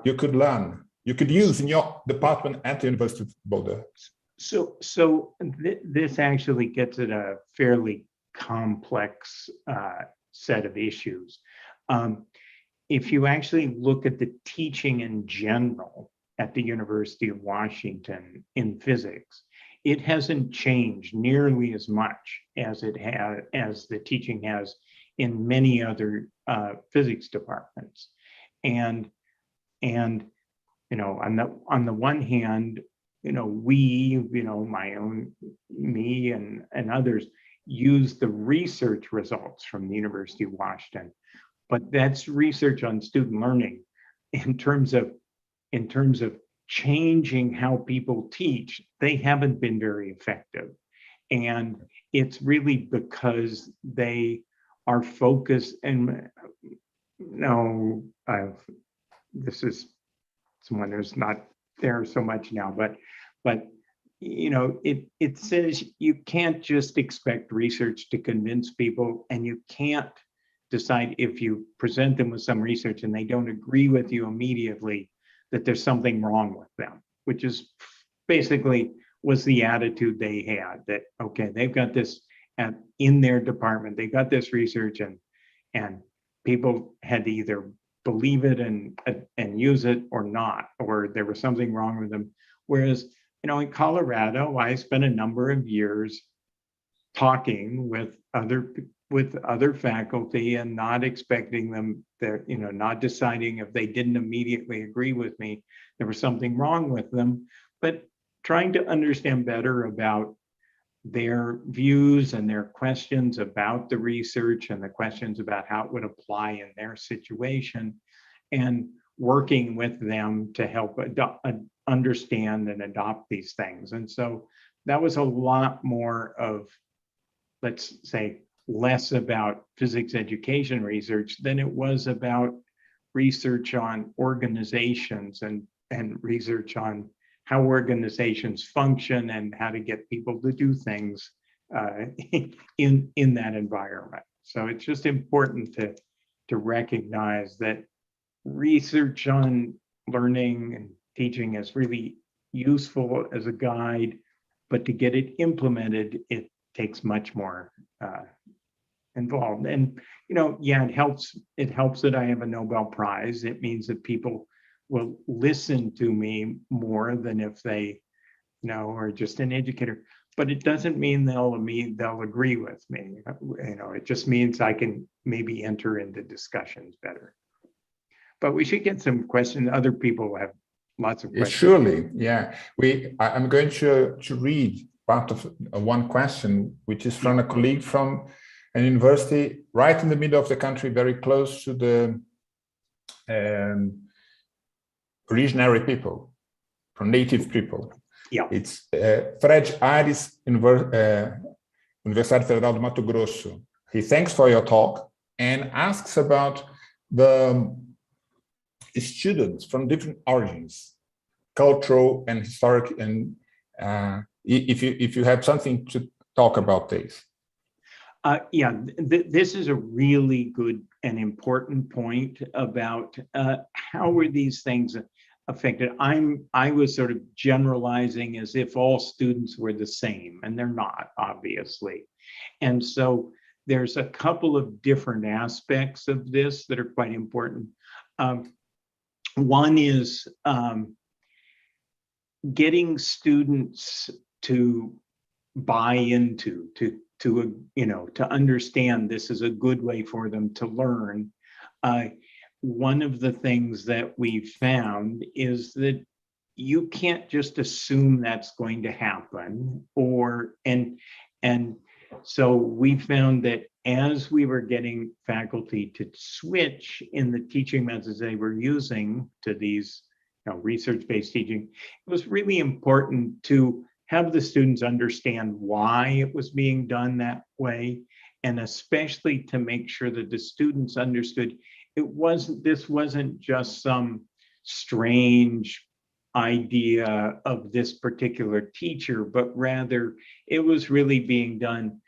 you could learn, you could use in your department at the University of Boulder. So this actually gets at a fairly complex set of issues. If you actually look at the teaching in general at the University of Washington in physics, it hasn't changed nearly as much as the teaching has in many other physics departments. And you know, on the one hand, you know, me and others use the research results from the University of Washington, but that's research on student learning. In terms of changing how people teach, they haven't been very effective. And it's really because they are focused, and this is someone who's not there so much now, but you know, it says you can't just expect research to convince people, and you can't decide if you present them with some research and they don't agree with you immediately that there's something wrong with them, which is basically was the attitude they had, that okay, they've got this in their department, they got this research, and people had to either believe it and use it or not, or there was something wrong with them. Whereas, you know, in Colorado, I spent a number of years talking with other faculty and not expecting them, not deciding if they didn't immediately agree with me, there was something wrong with them, but trying to understand better about their views and their questions about the research and the questions about how it would apply in their situation, and working with them to help understand and adopt these things. And so that was a lot more of, let's say, less about physics education research than it was about research on organizations and research on how organizations function and how to get people to do things in that environment. So it's just important to recognize that research on learning and teaching is really useful as a guide, but to get it implemented, it takes much more involved. And it helps that I have a Nobel Prize. It means that people will listen to me more than if they are just an educator. But it doesn't mean they'll agree with me. It just means I can maybe enter into discussions better. But we should get some questions. Other people have lots of questions. Surely, yeah. I'm going to read part of one question, which is from a colleague from an university right in the middle of the country, very close to the originary people, from native people. Yeah. It's Fred Aires, Universidade Federal do Mato Grosso. He thanks for your talk and asks about the students from different origins, cultural and historic, and if you have something to talk about this. Yeah, this is a really good and important point about how were these things affected. I was sort of generalizing as if all students were the same, and they're not, obviously. And so there's a couple of different aspects of this that are quite important. One is getting students to buy into, to understand this is a good way for them to learn. One of the things that we found is that you can't just assume that's going to happen, and so we found that as we were getting faculty to switch in the teaching methods they were using to these research-based teaching, it was really important to have the students understand why it was being done that way, and especially to make sure that the students understood this wasn't just some strange idea of this particular teacher, but rather it was really being done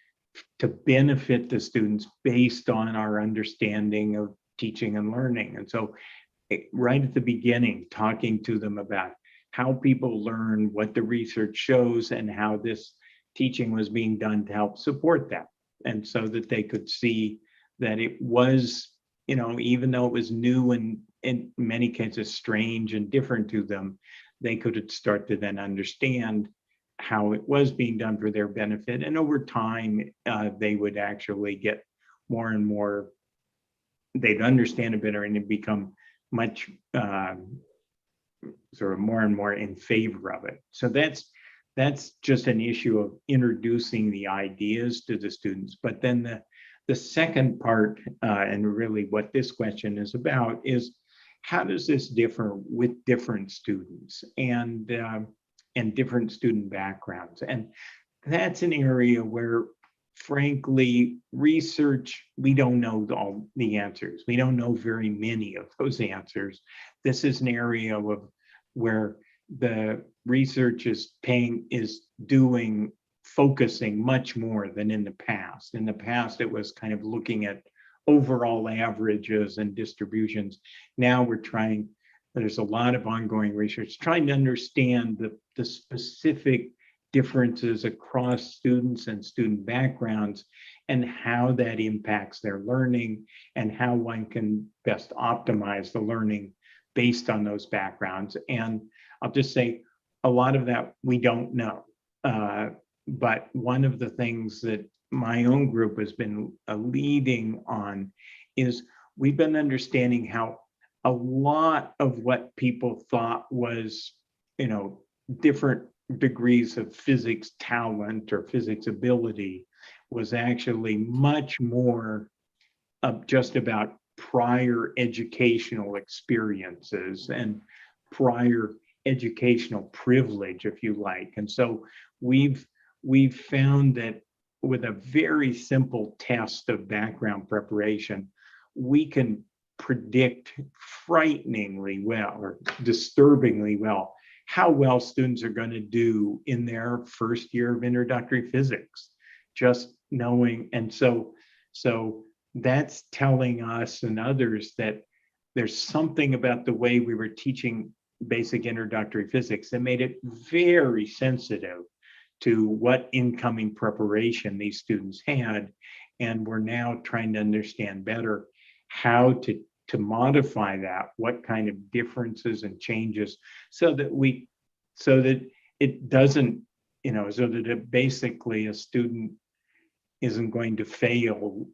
to benefit the students based on our understanding of teaching and learning. And so right at the beginning, talking to them about how people learn, what the research shows, and how this teaching was being done to help support that. And so that they could see that it was, even though it was new and in many cases strange and different to them, they could start to then understand how it was being done for their benefit. And over time, they would actually get more and more, they'd understand it better and it become much sort of more and more in favor of it. So that's just an issue of introducing the ideas to the students. But then the second part, and really what this question is about, is how does this differ with different students and different student backgrounds? And that's an area where, frankly, research, we don't know all the answers. We don't know very many of those answers. This is an area where the research is focusing much more than in the past. In the past, it was kind of looking at overall averages and distributions. Now there's a lot of ongoing research trying to understand the specific differences across students and student backgrounds and how that impacts their learning and how one can best optimize the learning based on those backgrounds. And I'll just say a lot of that we don't know. But one of the things that my own group has been leading on is we've been understanding how a lot of what people thought was, different degrees of physics talent or physics ability was actually much more of just about prior educational experiences and prior educational privilege, if you like. And so we've found that with a very simple test of background preparation, we can predict frighteningly well or disturbingly well how well students are going to do in their first year of introductory physics, just knowing. And so that's telling us and others that there's something about the way we were teaching basic introductory physics that made it very sensitive to what incoming preparation these students had. And we're now trying to understand better how to modify that, what kind of differences and changes, so that it doesn't, so that it basically a student isn't going to fail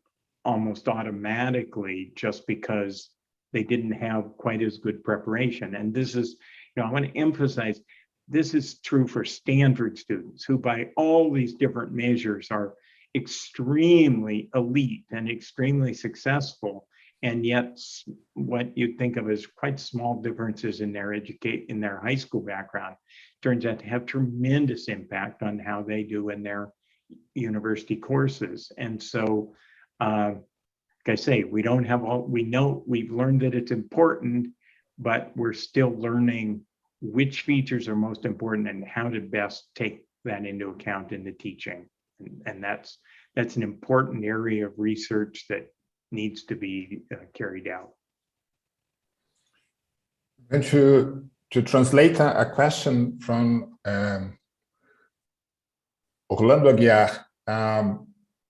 almost automatically just because they didn't have quite as good preparation. And this is, I want to emphasize, this is true for Stanford students who by all these different measures are extremely elite and extremely successful. And yet what you'd think of as quite small differences in their high school background turns out to have tremendous impact on how they do in their university courses. And so, like I say, we know we've learned that it's important, but we're still learning which features are most important and how to best take that into account in the teaching. And that's that's an important area of research that needs to be carried out. And to translate a question from Orlando Aguiar,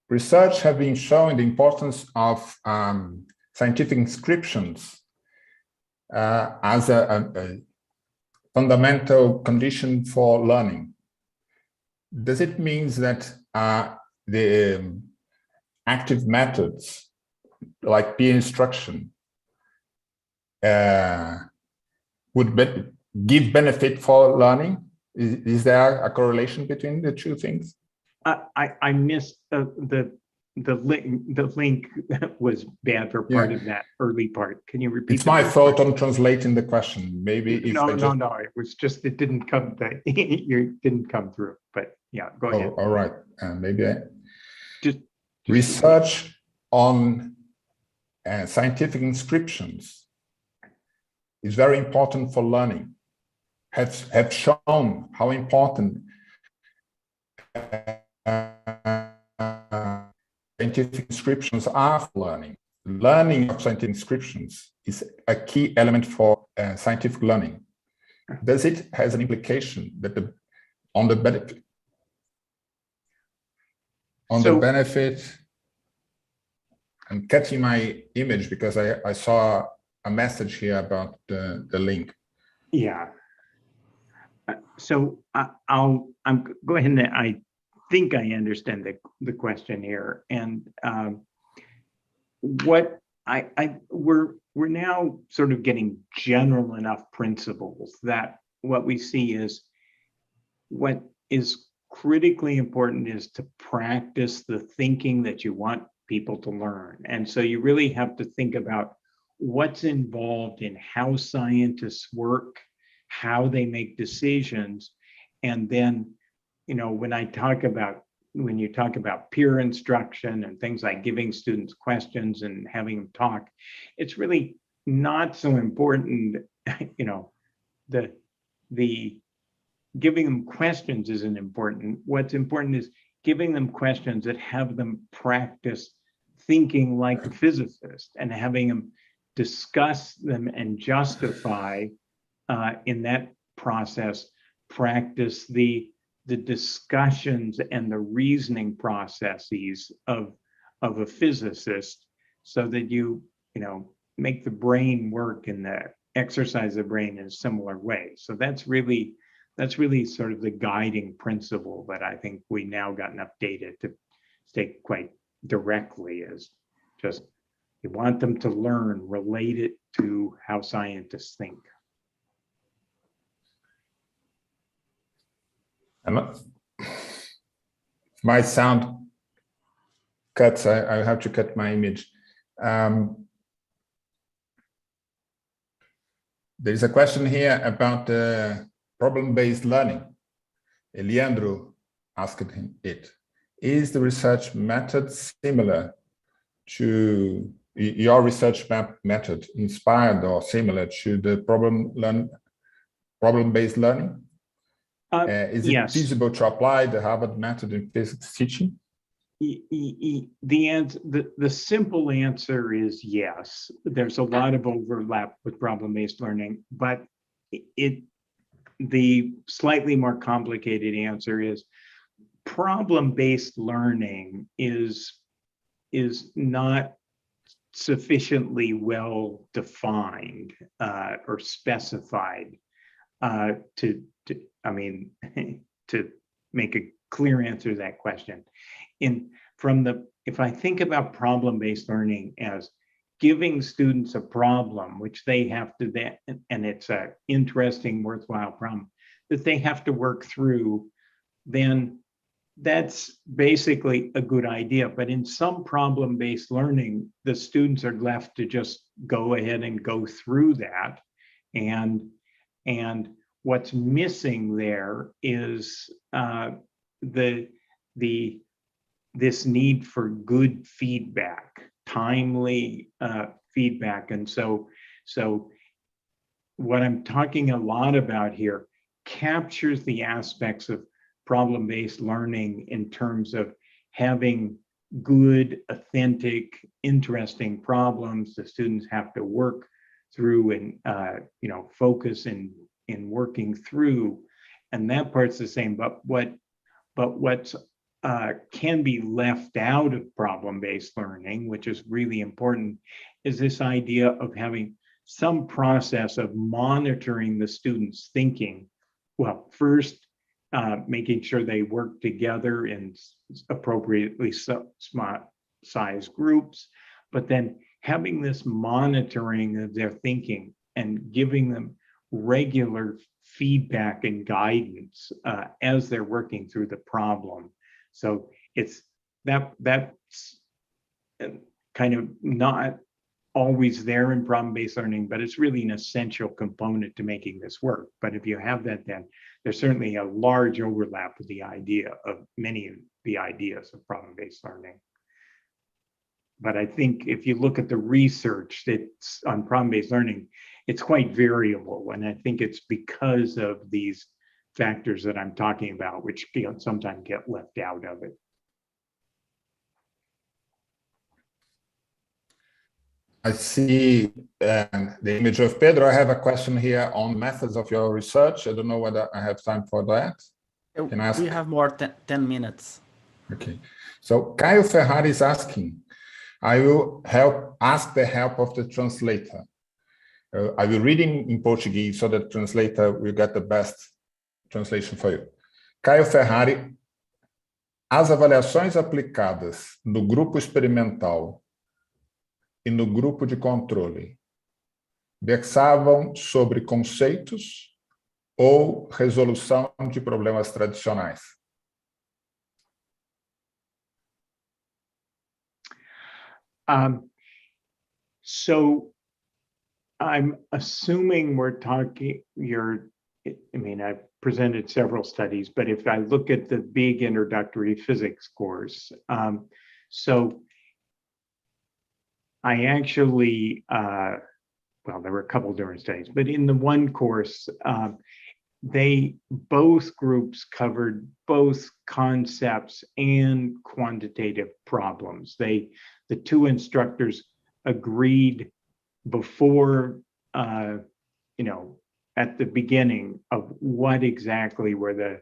research have been showing the importance of scientific inscriptions as a fundamental condition for learning. Does it mean that the active methods like peer instruction would give benefit for learning? Is there a correlation between the two things? I missed the link. The link was bad for part of that early part. Can you repeat? It's my fault on translating the question. Maybe if no. It was just it didn't come. You didn't come through. But yeah, go ahead. All right. Maybe just research on scientific inscriptions is very important for learning. Have shown how important scientific inscriptions are for learning. Learning of scientific inscriptions is a key element for scientific learning. Does it has an implication that on the benefit? The benefit, I'm catching my image because I saw a message here about the link. Yeah. So I'm go ahead and I think I understand the question here, and what we're now sort of getting general enough principles that what we see is what is critically important is to practice the thinking that you want people to learn. And so you really have to think about what's involved in how scientists work, how they make decisions. And then, when you talk about peer instruction and things like giving students questions and having them talk, it's really not so important, the giving them questions isn't important. What's important is giving them questions that have them practice thinking like a physicist and having them discuss them and justify in that process, practice the discussions and the reasoning processes of a physicist, so that you make the brain work and exercise the brain in a similar way. So that's really sort of the guiding principle that I think we now got enough data to state quite directly, is just you want them to learn related to how scientists think. My sound cuts. I have to cut my image. There's a question here about problem-based learning. Eliandro asked it. Is the research method similar to your research method, inspired or similar to the problem-based learning? Is it feasible to apply the Harvard method in physics teaching? The simple answer is yes. There's a lot of overlap with problem-based learning, but the slightly more complicated answer is problem-based learning is not sufficiently well defined or specified to make a clear answer to that question. If I think about problem-based learning as giving students a problem, which they have to then, and it's an interesting, worthwhile problem that they have to work through, then that's basically a good idea. But in some problem-based learning, the students are left to just go ahead and go through that. And what's missing there is this need for good feedback, timely feedback. And so what I'm talking a lot about here captures the aspects of problem-based learning in terms of having good, authentic, interesting problems. The students have to work through and focus in working through, and that part's the same. But what's can be left out of problem-based learning, which is really important, is this idea of having some process of monitoring the students' thinking. Well, first, making sure they work together in appropriately small size groups, but then having this monitoring of their thinking and giving them regular feedback and guidance as they're working through the problem. So it's that's kind of not always there in problem-based learning, but it's really an essential component to making this work. But if you have that, then there's certainly a large overlap with the idea of many of the ideas of problem-based learning. But I think if you look at the research that's on problem-based learning, it's quite variable. And I think it's because of these factors that I'm talking about, which sometimes get left out of it. I see the image of Pedro. I have a question here on methods of your research. I don't know whether I have time for that. Can I ask? We have more 10 minutes. Okay. So Caio Ferrari is asking, I will ask the help of the translator. I will read in Portuguese so that the translator will get the best translation for you. Caio Ferrari, as avaliações aplicadas no grupo experimental e no grupo de controle versavam sobre conceitos ou resolução de problemas tradicionais? So I'm assuming we're talking, I've presented several studies, but if I look at the big introductory physics course, so I actually, well, there were a couple different studies, but in the one course, both groups covered both concepts and quantitative problems. The two instructors agreed before, at the beginning of what exactly were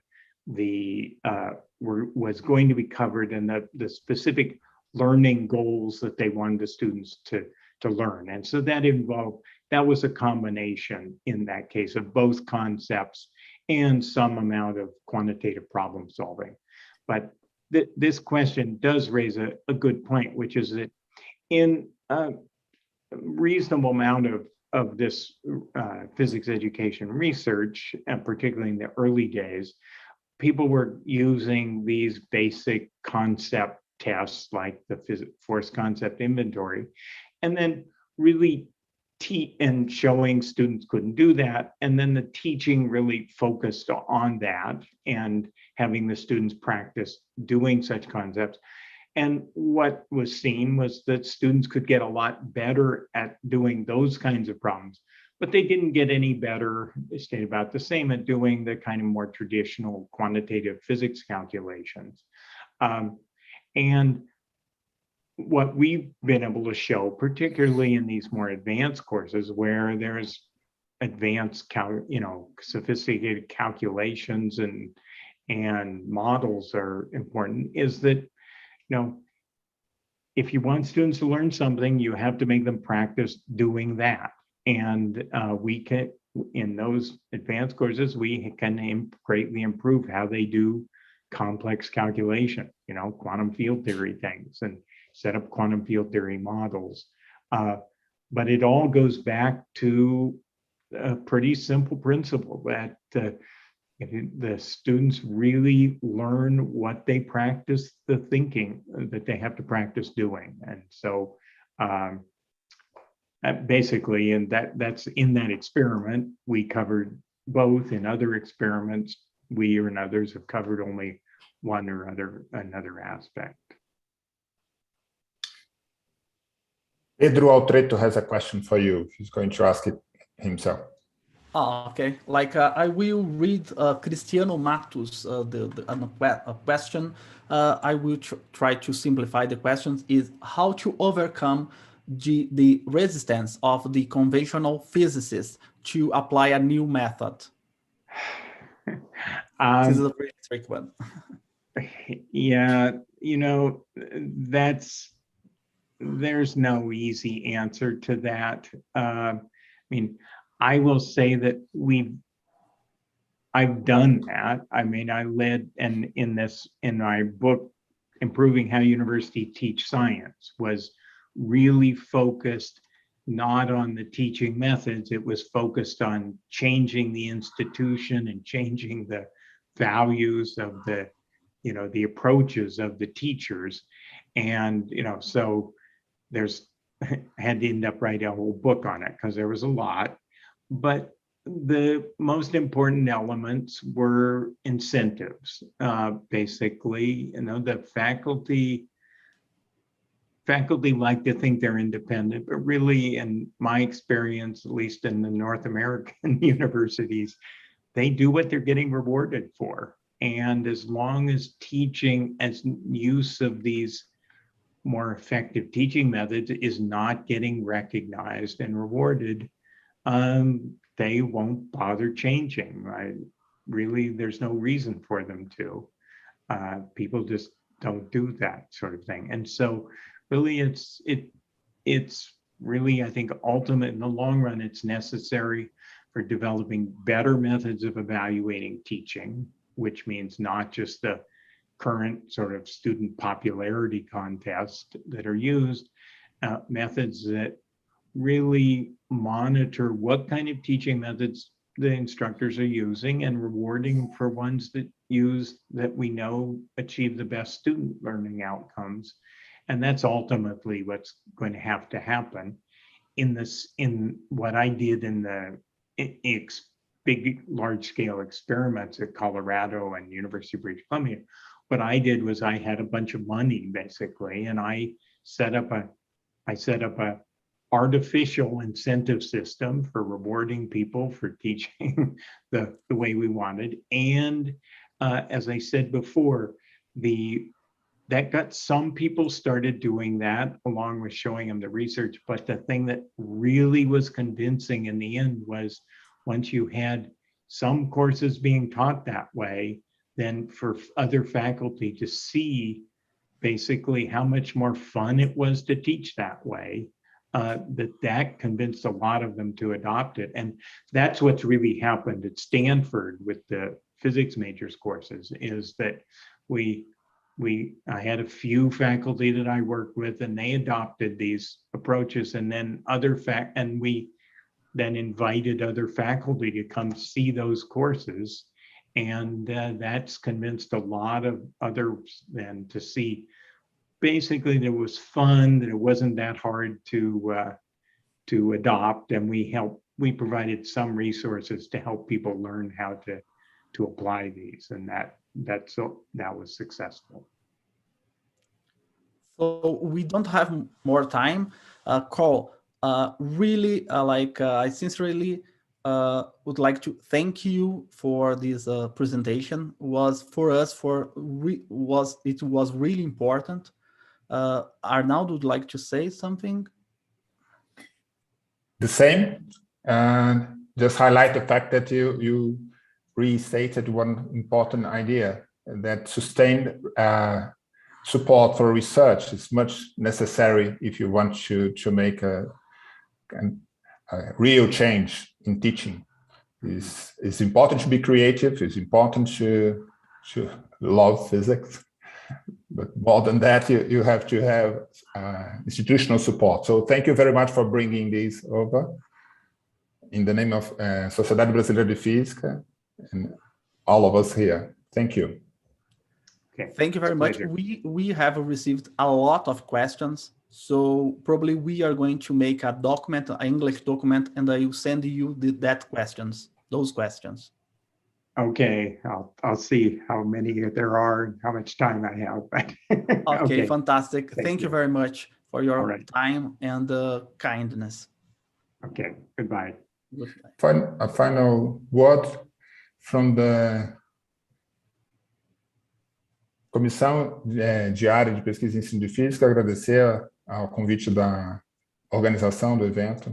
was going to be covered and the specific learning goals that they wanted the students to learn. And so that was a combination in that case of both concepts and some amount of quantitative problem solving. But this question does raise a good point, which is that in a reasonable amount of this physics education research, and particularly in the early days, people were using these basic concept tests like the force concept inventory, and then really and showing students couldn't do that. And then the teaching really focused on that and having the students practice doing such concepts. And what was seen was that students could get a lot better at doing those kinds of problems, but they didn't get any better, they stayed about the same at doing the kind of more traditional quantitative physics calculations. And what we've been able to show, particularly in these more advanced courses where there's advanced, sophisticated calculations and models are important, is that, if you want students to learn something, you have to make them practice doing that. And we can, in those advanced courses, we can greatly improve how they do complex calculation, quantum field theory things, and set up quantum field theory models. But it all goes back to a pretty simple principle that the students really learn what they practice, the thinking that they have to practice doing. And so basically, and that's in that experiment, we covered both. In other experiments, we and others have covered only one or another aspect. Pedro Altreto has a question for you. He's going to ask it himself. Oh, okay. Like I will read Cristiano Matos a question. I will try to simplify the questions. Is how to overcome the resistance of the conventional physicists to apply a new method. This is a very tricky one. Yeah, there's no easy answer to that. I mean, I will say that I've done that. I mean, I led, and in my book, Improving How Universities Teach Science, was really focused not on the teaching methods, it was focused on changing the institution and changing the values of the approaches of the teachers. And, so there's, I had to end up writing a whole book on it because there was a lot. But the most important elements were incentives. Basically, the faculty like to think they're independent, but really, in my experience, at least in the North American universities, they do what they're getting rewarded for. And as long as teaching, as use of these more effective teaching methods is not getting recognized and rewarded, they won't bother changing. Really, there's no reason for them to. People just don't do that sort of thing. And so really it's really, I think, ultimate in the long run, it's necessary for developing better methods of evaluating teaching, which means not just the current sort of student popularity contest that are used, methods that really monitor what kind of teaching methods the instructors are using and rewarding for ones that we know achieve the best student learning outcomes. And that's ultimately what's going to have to happen in what I did in the big large scale experiments at Colorado and University of British Columbia. What I did was I had a bunch of money basically, and I set up a artificial incentive system for rewarding people for teaching the way we wanted. And as I said before, that got some people started doing that along with showing them the research. But the thing that really was convincing in the end was once you had some courses being taught that way, then for other faculty to see basically how much more fun it was to teach that way, that convinced a lot of them to adopt it. And that's what's really happened at Stanford with the physics majors courses, is that I had a few faculty that I worked with and they adopted these approaches, and then we then invited other faculty to come see those courses. And that's convinced a lot of others then to see basically that it was fun, that it wasn't that hard to adopt, and we provided some resources to help people learn how to apply these, and that was successful. So we don't have more time. Carl, really, I sincerely would like to thank you for this presentation. It was really important. Arnaldo would like to say something. The same, and just highlight the fact that you restated one important idea, that sustained support for research is much necessary if you want to make a real change in teaching. It's important to be creative, it's important to love physics, but more than that, you have to have institutional support. So thank you very much for bringing these over in the name of Sociedade Brasileira de Física and all of us here. Thank you. Okay. Thank you very much. We have received a lot of questions, so probably we are going to make a document, an English document, and I will send you those questions. Okay, I'll see how many there are and how much time I have. Okay, fantastic. Thank you very much for your right. time and kindness. Okay, goodbye. A final word from the Comissão Diária de Pesquisa e Ensino de Física, agradecer ao convite da organização do evento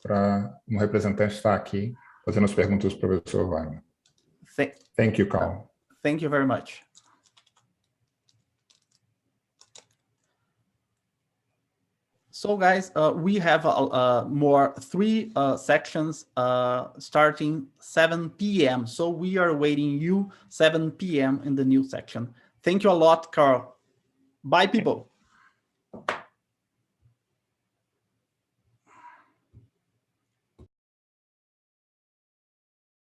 para um representante estar aqui fazendo as perguntas para o professor Wiemann. Thank you, Carl. Thank you very much. So guys, we have more 3 sections starting 7 p.m. So we are waiting you 7 p.m. in the new section. Thank you a lot, Carl. Bye, people.